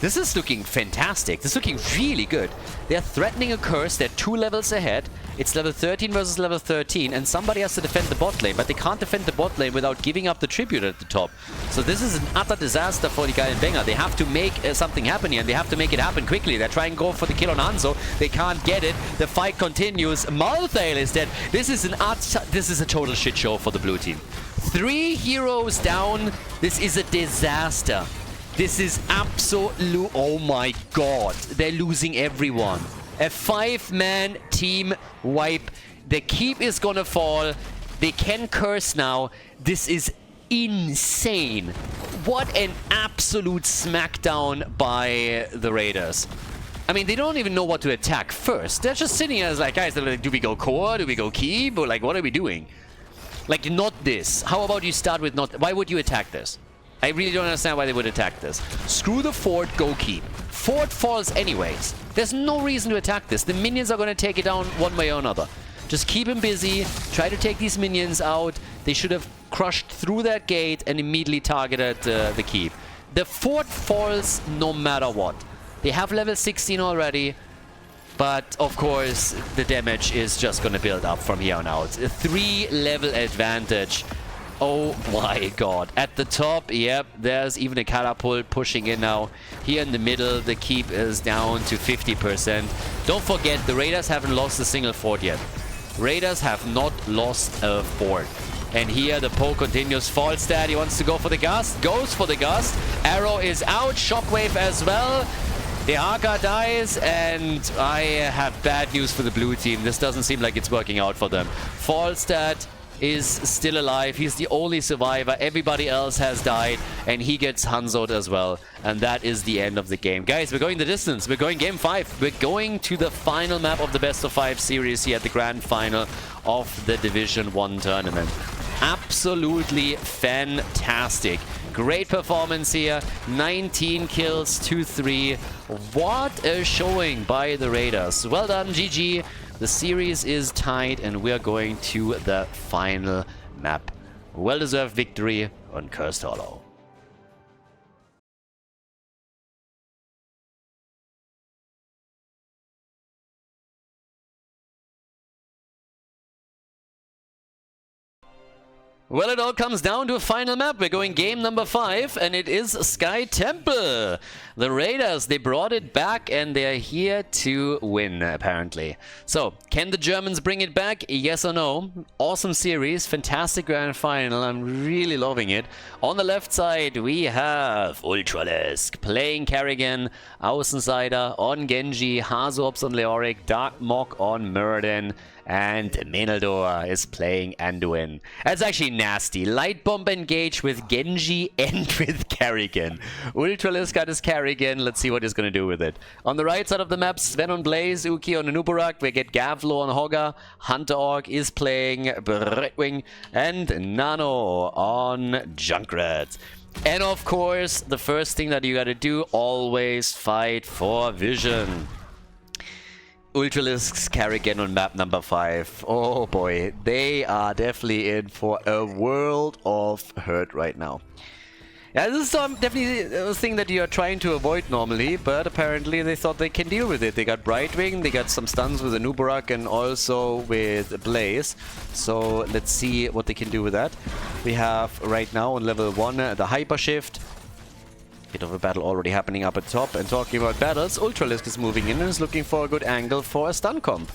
This is looking fantastic. This is looking really good. They're threatening a curse. They're 2 levels ahead. It's level 13 versus level 13, and somebody has to defend the bot lane, but they can't defend the bot lane without giving up the tribute at the top. So this is an utter disaster for the guy in Banger. They have to make something happen here, and they have to make it happen quickly. They're trying to go for the kill on Hanzo. They can't get it. The fight continues. Malthael is dead. This is a total shit show for the blue team. 3 heroes down. This is a disaster. This is absolute... Oh my god. They're losing everyone. A 5-man team wipe. The keep is gonna fall. They can curse now. This is insane. What an absolute smackdown by the Raiders. I mean, they don't even know what to attack first. They're just sitting there like, guys, do we go core? Do we go keep? Or like, what are we doing? Like, not this. How about you start with not... Why would you attack this? I really don't understand why they would attack this. Screw the fort, go keep. Fort falls anyways. There's no reason to attack this. The minions are going to take it down one way or another. Just keep him busy. Try to take these minions out. They should have crushed through that gate and immediately targeted the keep. The fort falls no matter what. They have level 16 already. But, of course, the damage is just going to build up from here on out. A 3-level advantage. Oh my god. At the top, yep, there's even a catapult pushing in now. Here in the middle, the keep is down to 50%. Don't forget, the Raiders haven't lost a single fort yet. Raiders have not lost a fort. And here the poke continues. Falstad, he wants to go for the gust. Goes for the gust. Arrow is out. Shockwave as well. The Haka dies, and I have bad news for the blue team. This doesn't seem like it's working out for them. Falstad is still alive. He's the only survivor. Everybody else has died, and he gets Hanzo'd as well. And that is the end of the game. Guys, we're going the distance. We're going game 5. We're going to the final map of the Best of 5 series here at the grand final of the Division 1 tournament. Absolutely fantastic. Great performance here. 19 kills to 3. What a showing by the Raiders. Well done, GG. The series is tied, and we're going to the final map. Well-deserved victory on Cursed Hollow. Well, it all comes down to a final map. We're going game number 5, and it is Sky Temple. The Raiders, they brought it back, and they're here to win, apparently. So, can the Germans bring it back? Yes or no? Awesome series, fantastic grand final. I'm really loving it. On the left side, we have Ultralisk playing Kerrigan, Außenseiter on Genji, Hazops on Leoric, Dark Mok on Muradin, and Menaldor is playing Anduin. That's actually nasty. Light Bomb engage with Genji and with Kerrigan. Ultralisk got his Kerrigan. Let's see what he's going to do with it. On the right side of the map, Sven on Blaze, Uki on Anubarak. We get Gavlo on Hogger. Hunter Orc is playing Bredwing. And Nano on Junkrat. And of course, the first thing that you gotta do, always fight for vision. Ultralisk's Kerrigan on map number 5. Oh boy, they are definitely in for a world of hurt right now. Yeah, this is definitely a thing that you are trying to avoid normally, but apparently they thought they can deal with it. They got Brightwing, they got some stuns with Anubarak and also with Blaze. So let's see what they can do with that. We have right now on level 1 the Hyper Shift. Bit of a battle already happening up at top. And talking about battles, Ultralisk is moving in and is looking for a good angle for a stun comp.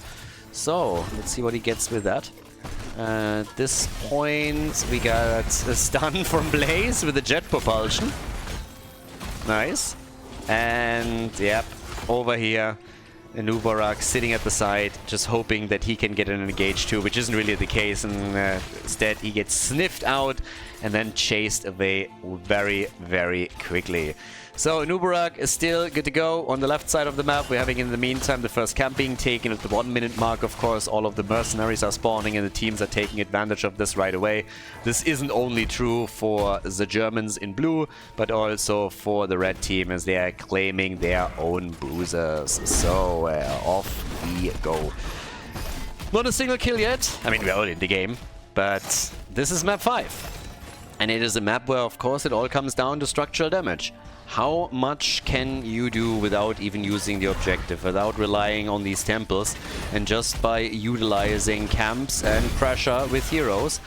So, let's see what he gets with that. At this point, we got a stun from Blaze with a jet propulsion. Nice. And, yep, over here, Anubarak sitting at the side, just hoping that he can get an engage too, which isn't really the case. And instead, he gets sniffed out and then chased away very, very quickly. So Anubarak is still good to go on the left side of the map. We're having in the meantime the first camp being taken at the 1 minute mark. Of course, all of the mercenaries are spawning and the teams are taking advantage of this right away. This isn't only true for the Germans in blue, but also for the red team as they are claiming their own bruisers. So off we go. Not a single kill yet. I mean, we're all in the game, but this is map 5. And it is a map where, of course, it all comes down to structural damage. How much can you do without even using the objective, without relying on these temples, and just by utilizing camps and pressure with heroes?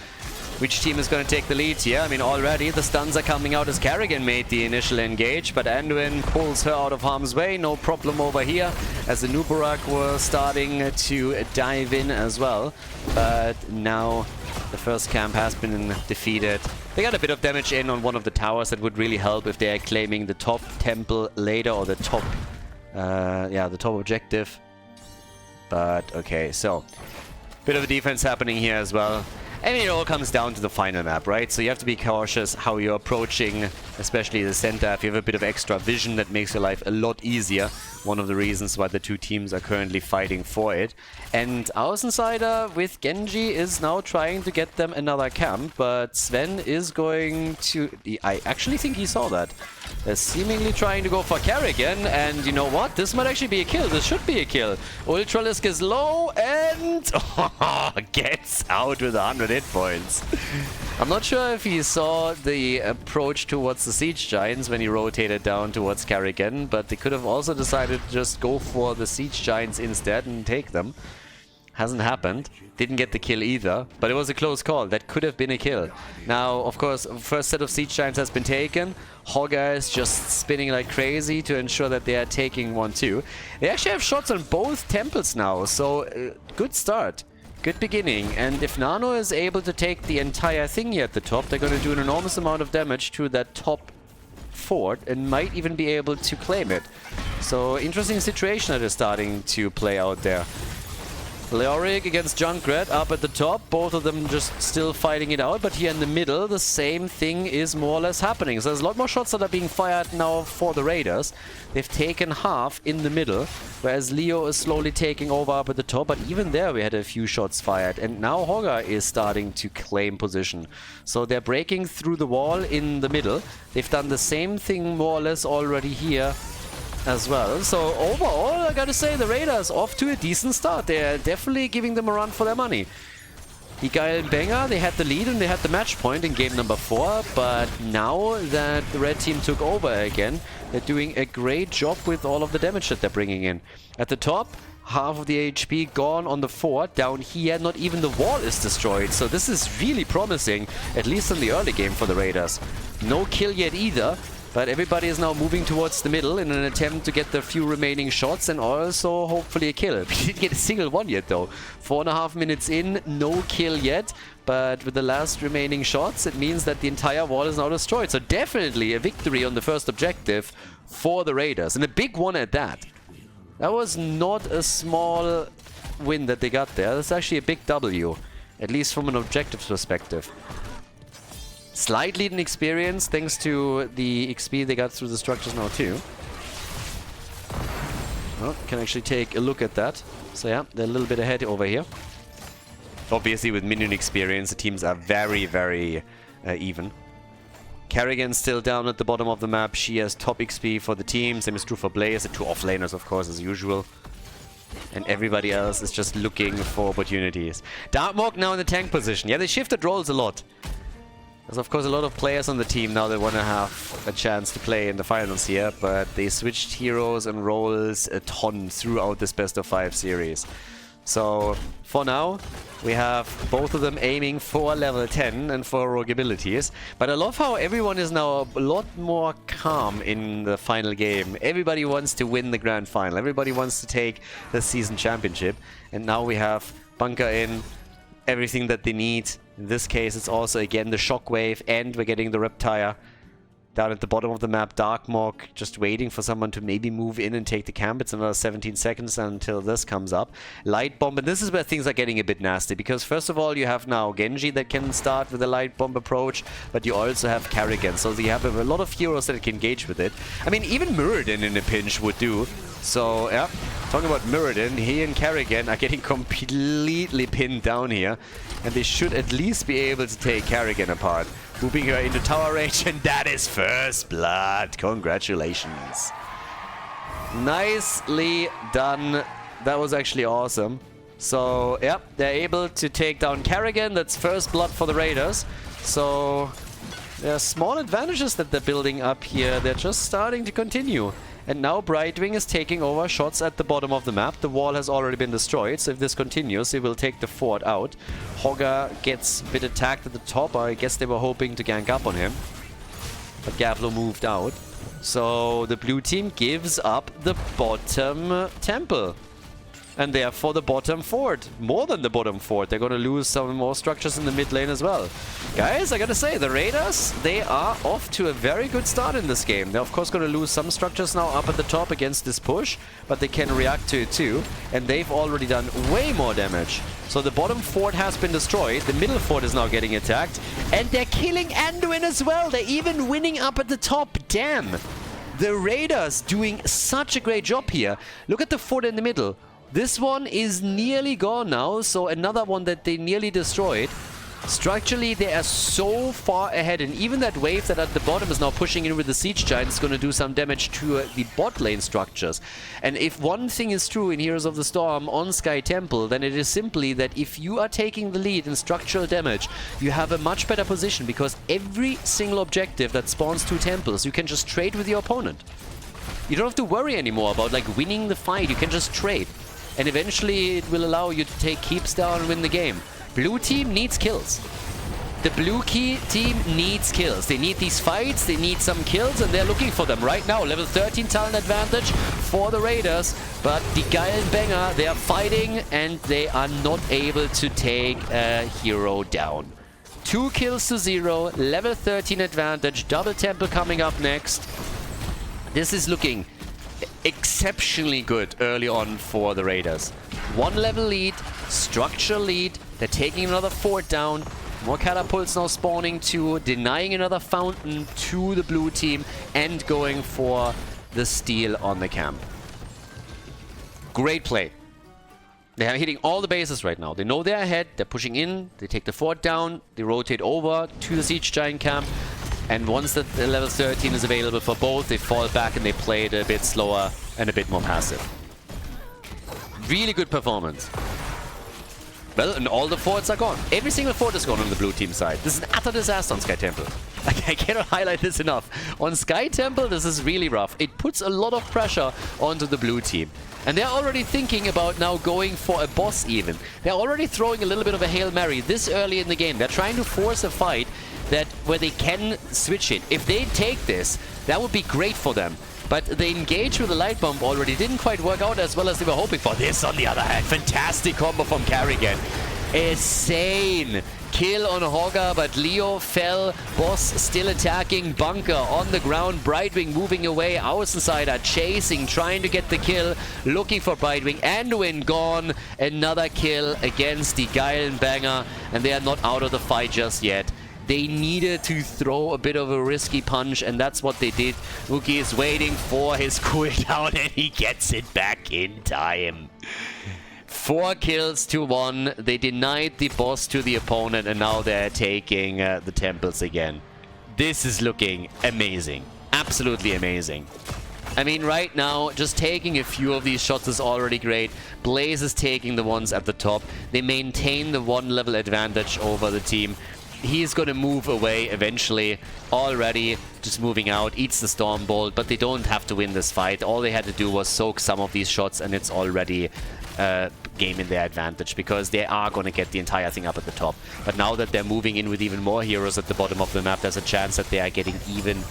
Which team is going to take the lead here? I mean, already the stuns are coming out as Kerrigan made the initial engage, but Anduin pulls her out of harm's way. No problem over here, as the Anubarak was starting to dive in as well. But now the first camp has been defeated. They got a bit of damage in on one of the towers. That would really help if they are claiming the top temple later, or the top, the top objective. But okay, so bit of a defense happening here as well. And it all comes down to the final map, right? So you have to be cautious how you're approaching, especially the center. If you have a bit of extra vision, that makes your life a lot easier. One of the reasons why the two teams are currently fighting for it. And Außenseiter with Genji is now trying to get them another camp, but Sven is going to... I actually think he saw that. They're seemingly trying to go for Kerrigan, and you know what? This might actually be a kill. This should be a kill. Ultralisk is low and gets out with 100 hit points. I'm not sure if he saw the approach towards the Siege Giants when he rotated down towards Kerrigan, but they could have also decided to just go for the Siege Giants instead and take them. Hasn't happened. Didn't get the kill either, but it was a close call. That could have been a kill. Now, of course, first set of Siege Giants has been taken. Hogger is just spinning like crazy to ensure that they are taking one too. They actually have shots on both temples now, so good start. Good beginning. And if Nano is able to take the entire thing here at the top, they're going to do an enormous amount of damage to that top fort and might even be able to claim it. So interesting situation that is starting to play out there. Leoric against Junkrat up at the top, both of them just still fighting it out, but here in the middle the same thing is more or less happening. So there's a lot more shots that are being fired now for the Raiders. They've taken half in the middle, whereas Leo is slowly taking over up at the top, but even there we had a few shots fired, and now Hogger is starting to claim position. So they're breaking through the wall in the middle. They've done the same thing more or less already here as well. So overall, I gotta say, the Raiders off to a decent start. They're definitely giving them a run for their money. Hikael and Banger, they had the lead and they had the match point in game number 4, but now that the red team took over again, They're doing a great job with all of the damage that they're bringing in. At the top, half of the HP gone on the fort. Down here, not even the wall is destroyed. So this is really promising, at least in the early game for the Raiders. No kill yet either, but everybody is now moving towards the middle in an attempt to get the few remaining shots and also hopefully a kill. We didn't get a single one yet though. 4.5 minutes in, no kill yet. But with the last remaining shots, it means that the entire wall is now destroyed. So definitely a victory on the first objective for the Raiders. And a big one at that. That was not a small win that they got there. That's actually a big W, at least from an objectives perspective. Slight lead in experience, thanks to the XP they got through the structures now too. Well, can actually take a look at that. So yeah, they're a little bit ahead over here. Obviously, with minion experience, the teams are very, very even. Kerrigan's still down at the bottom of the map. She has top XP for the team. Same is true for Blaze. The two offlaners, of course, as usual. And everybody else is just looking for opportunities. Darkmog now in the tank position. Yeah, they shifted roles a lot. There's, of course, a lot of players on the team now that want to have a chance to play in the finals here. But they switched heroes and roles a ton throughout this best-of-5 series. So, for now, we have both of them aiming for level 10 and for rogue abilities. But I love how everyone is now a lot more calm in the final game. Everybody wants to win the grand final. Everybody wants to take the season championship. And now we have Bunker in, everything that they need. In this case, it's also, again, the Shockwave, and we're getting the Reptile. Down at the bottom of the map, Darkmog just waiting for someone to maybe move in and take the camp. It's another 17 seconds until this comes up. Light Bomb, and this is where things are getting a bit nasty, because first of all, you have now Genji that can start with a Light Bomb approach, but you also have Kerrigan, so you have a lot of heroes that can engage with it. I mean, even Muradin in a pinch would do. So, yeah, talking about Muradin, he and Kerrigan are getting completely pinned down here, and they should at least be able to take Kerrigan apart. Moving her into tower range, and that is first blood. Congratulations. Nicely done. That was actually awesome. So, yeah, they're able to take down Kerrigan. That's first blood for the Raiders. So, there are small advantages that they're building up here. They're just starting to continue. And now Brightwing is taking over shots at the bottom of the map. The wall has already been destroyed, so if this continues, it will take the fort out. Hogger gets a bit attacked at the top. I guess they were hoping to gank up on him. But Gavlo moved out. So the blue team gives up the bottom temple. And therefore the bottom fort. More than the bottom fort. They're going to lose some more structures in the mid lane as well. Guys, I gotta say, the Raiders, they are off to a very good start in this game. They're of course going to lose some structures now up at the top against this push. But they can react to it too. And they've already done way more damage. So the bottom fort has been destroyed. The middle fort is now getting attacked. And they're killing Anduin as well. They're even winning up at the top. Damn. The Raiders doing such a great job here. Look at the fort in the middle. This one is nearly gone now, so another one that they nearly destroyed. Structurally, they are so far ahead, and even that wave that at the bottom is now pushing in with the Siege Giant is going to do some damage to the bot lane structures. And if one thing is true in Heroes of the Storm on Sky Temple, then it is simply that if you are taking the lead in structural damage, you have a much better position, because every single objective that spawns 2 temples, you can just trade with your opponent. You don't have to worry anymore about like winning the fight, you can just trade. And eventually it will allow you to take keeps down and win the game. Blue team needs kills. The blue team needs kills. They need these fights, they need some kills, and they're looking for them right now. Level 13 talent advantage for the Raiders. But the Guy and Banger, they are fighting and they are not able to take a hero down. 2 kills to 0, level 13 advantage, double temple coming up next. This is looking exceptionally good early on for the Raiders. 1 level lead, structure lead, they're taking another fort down, more catapults now spawning too, denying another fountain to the blue team, and going for the steal on the camp. Great play. They are hitting all the bases right now. They know they're ahead, they're pushing in, they take the fort down, they rotate over to the Siege Giant camp. And once the level 13 is available for both, they fall back and they play it a bit slower and a bit more passive. Really good performance. Well, and all the forts are gone. Every single fort is gone on the blue team side. This is an utter disaster on Sky Temple. I cannot highlight this enough. On Sky Temple, this is really rough. It puts a lot of pressure onto the blue team. And they're already thinking about now going for a boss even. They're already throwing a little bit of a Hail Mary this early in the game. They're trying to force a fight where they can switch it. If they take this, that would be great for them. But the engage with the light bomb already didn't quite work out as well as they were hoping for. This, on the other hand, fantastic combo from Carrigan. Insane kill on Hogger, but Leo fell. Boss still attacking. Bunker on the ground. Brightwing moving away. Außenseiter chasing, trying to get the kill. Looking for Brightwing. Anduin gone. Another kill against the Banger, and they are not out of the fight just yet. They needed to throw a bit of a risky punch, and that's what they did. Wookie is waiting for his cooldown, and he gets it back in time. 4 kills to 1. They denied the boss to the opponent, and now they're taking the temples again. This is looking amazing. Absolutely amazing. I mean, right now, just taking a few of these shots is already great. Blaze is taking the ones at the top. They maintain the 1-level advantage over the team. He's going to move away eventually. Already just moving out, eats the Storm Bolt, but they don't have to win this fight. All they had to do was soak some of these shots, and it's already game in their advantage, because they are going to get the entire thing up at the top. But now that they're moving in with even more heroes at the bottom of the map, there's a chance that they are getting even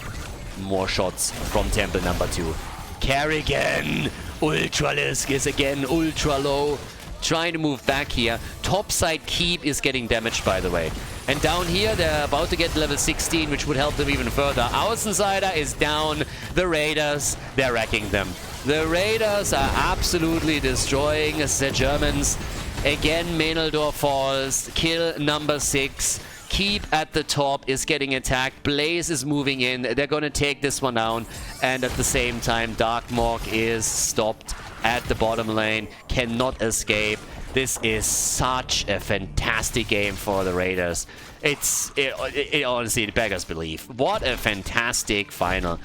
more shots from Temple number 2. Carrigan! Ultralisk is again ultra low. Trying to move back here. Topside keep is getting damaged, by the way. And down here, they're about to get level 16, which would help them even further. Außenseiter is down. The Raiders, they're wrecking them. The Raiders are absolutely destroying the Germans. Again, Meneldor falls. Kill number 6. Keep at the top is getting attacked. Blaze is moving in. They're going to take this one down. And at the same time, Darkmork is stopped at the bottom lane. Cannot escape. This is such a fantastic game for the Raiders. It honestly, it beggars belief. What a fantastic final.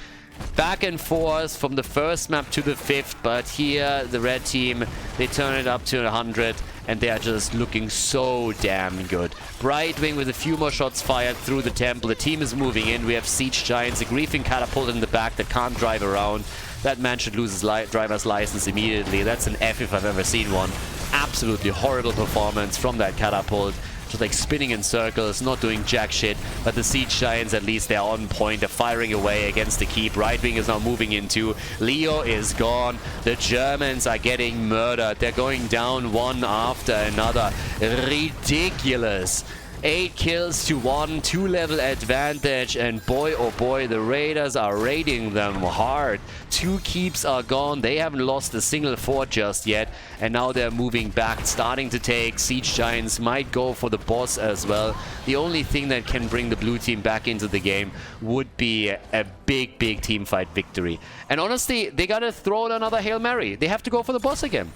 Back and forth from the first map to the 5th, but here the red team, they turn it up to 100, and they are just looking so damn good. Brightwing with a few more shots fired through the temple. The team is moving in. We have Siege Giants, a Griefing Catapult in the back that can't drive around. That man should lose his driver's license immediately. That's an F if I've ever seen one. Absolutely horrible performance from that Catapult. Just like spinning in circles, not doing jack shit. But the Siege Giants, at least they're on point. They're firing away against the keep. Brightwing is now moving into. Leo is gone. The Germans are getting murdered. They're going down one after another. Ridiculous. 8 kills to 1, 2-level advantage, and boy oh boy, the Raiders are raiding them hard. 2 keeps are gone. They haven't lost a single fort just yet, and now they're moving back, starting to take. Siege Giants might go for the boss as well. The only thing that can bring the blue team back into the game would be a big team fight victory. And honestly, they gotta throw in another Hail Mary. They have to go for the boss again.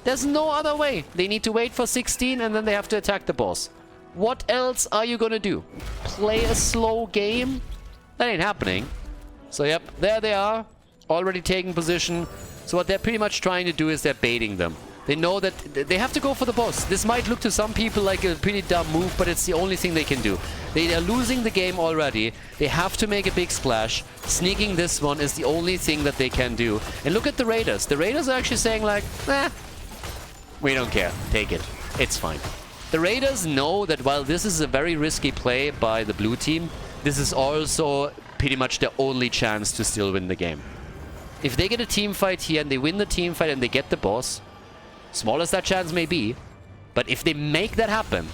There's no other way. They need to wait for 16, and then they have to attack the boss. What else are you gonna do? Play a slow game? That ain't happening. So yep, there they are, already taking position. So what they're pretty much trying to do is they're baiting them. They know that they have to go for the boss. This might look to some people like a pretty dumb move, but it's the only thing they can do. They are losing the game already. They have to make a big splash. Sneaking this one is the only thing that they can do. And look at the Raiders. The Raiders are actually saying like, nah, we don't care. Take it. It's fine. The Raiders know that while this is a very risky play by the blue team, this is also pretty much their only chance to still win the game. If they get a team fight here and they win the team fight and they get the boss, small as that chance may be, but if they make that happen,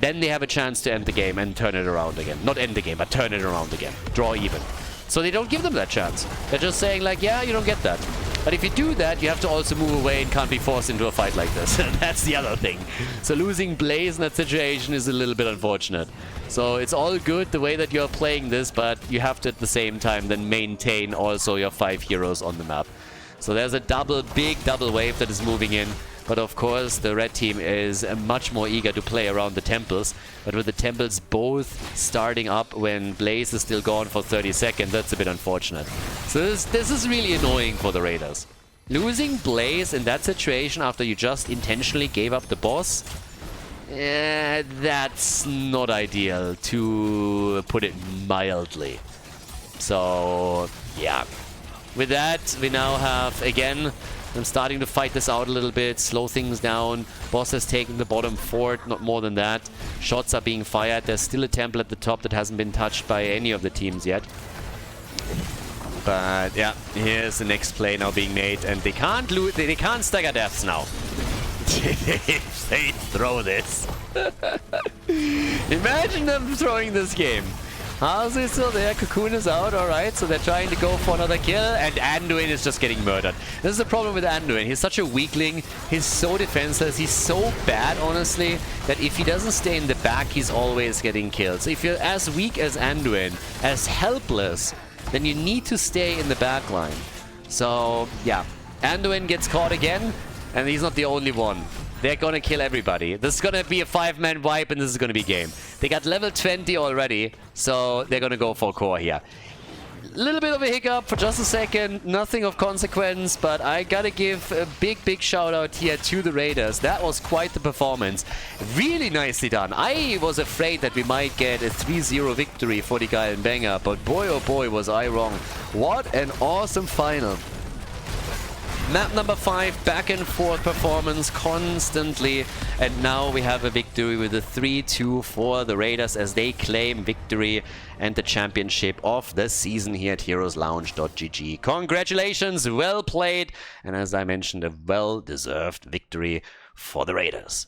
then they have a chance to end the game and turn it around again. Not end the game, but turn it around again. Draw even. So they don't give them that chance. They're just saying like, yeah, you don't get that. But if you do that, you have to also move away and can't be forced into a fight like this. That's the other thing. So losing Blaze in that situation is a little bit unfortunate. So it's all good the way that you're playing this, but you have to at the same time then maintain also your 5 heroes on the map. So there's a big double wave that is moving in. But of course, the red team is much more eager to play around the temples. But with the temples both starting up when Blaze is still gone for 30 seconds, that's a bit unfortunate. So this is really annoying for the Raiders. Losing Blaze in that situation after you just intentionally gave up the boss, That's not ideal, to put it mildly. So, yeah. With that, we now have, again, them starting to fight this out a little bit, slow things down. Boss has taken the bottom fort, not more than that. Shots are being fired. There's still a temple at the top that hasn't been touched by any of the teams yet. But yeah, here's the next play now being made, and they can't lose. They can't stagger deaths now. If they throw this. Imagine them throwing this game. Hazu is still there, Cocoon is out, alright, so they're trying to go for another kill, and Anduin is just getting murdered. This is the problem with Anduin. He's such a weakling, he's so defenseless, he's so bad, honestly, that if he doesn't stay in the back, he's always getting killed. So if you're as weak as Anduin, as helpless, then you need to stay in the back line. So, yeah, Anduin gets caught again, and he's not the only one. They're gonna kill everybody. This is gonna be a 5-man wipe, and this is gonna be game. They got level 20 already, so they're gonna go for core here. A little bit of a hiccup for just a second, nothing of consequence, but I gotta give a big shout out here to the Raiders. That was quite the performance. Really nicely done. I was afraid that we might get a 3-0 victory for the guy in Banger, but boy oh boy was I wrong. What an awesome final. Map number 5, back and forth performance constantly, and now we have a victory with a 3-2 for the Raiders as they claim victory and the championship of the season here at heroeslounge.gg. Congratulations, well played, and as I mentioned, a well-deserved victory for the Raiders.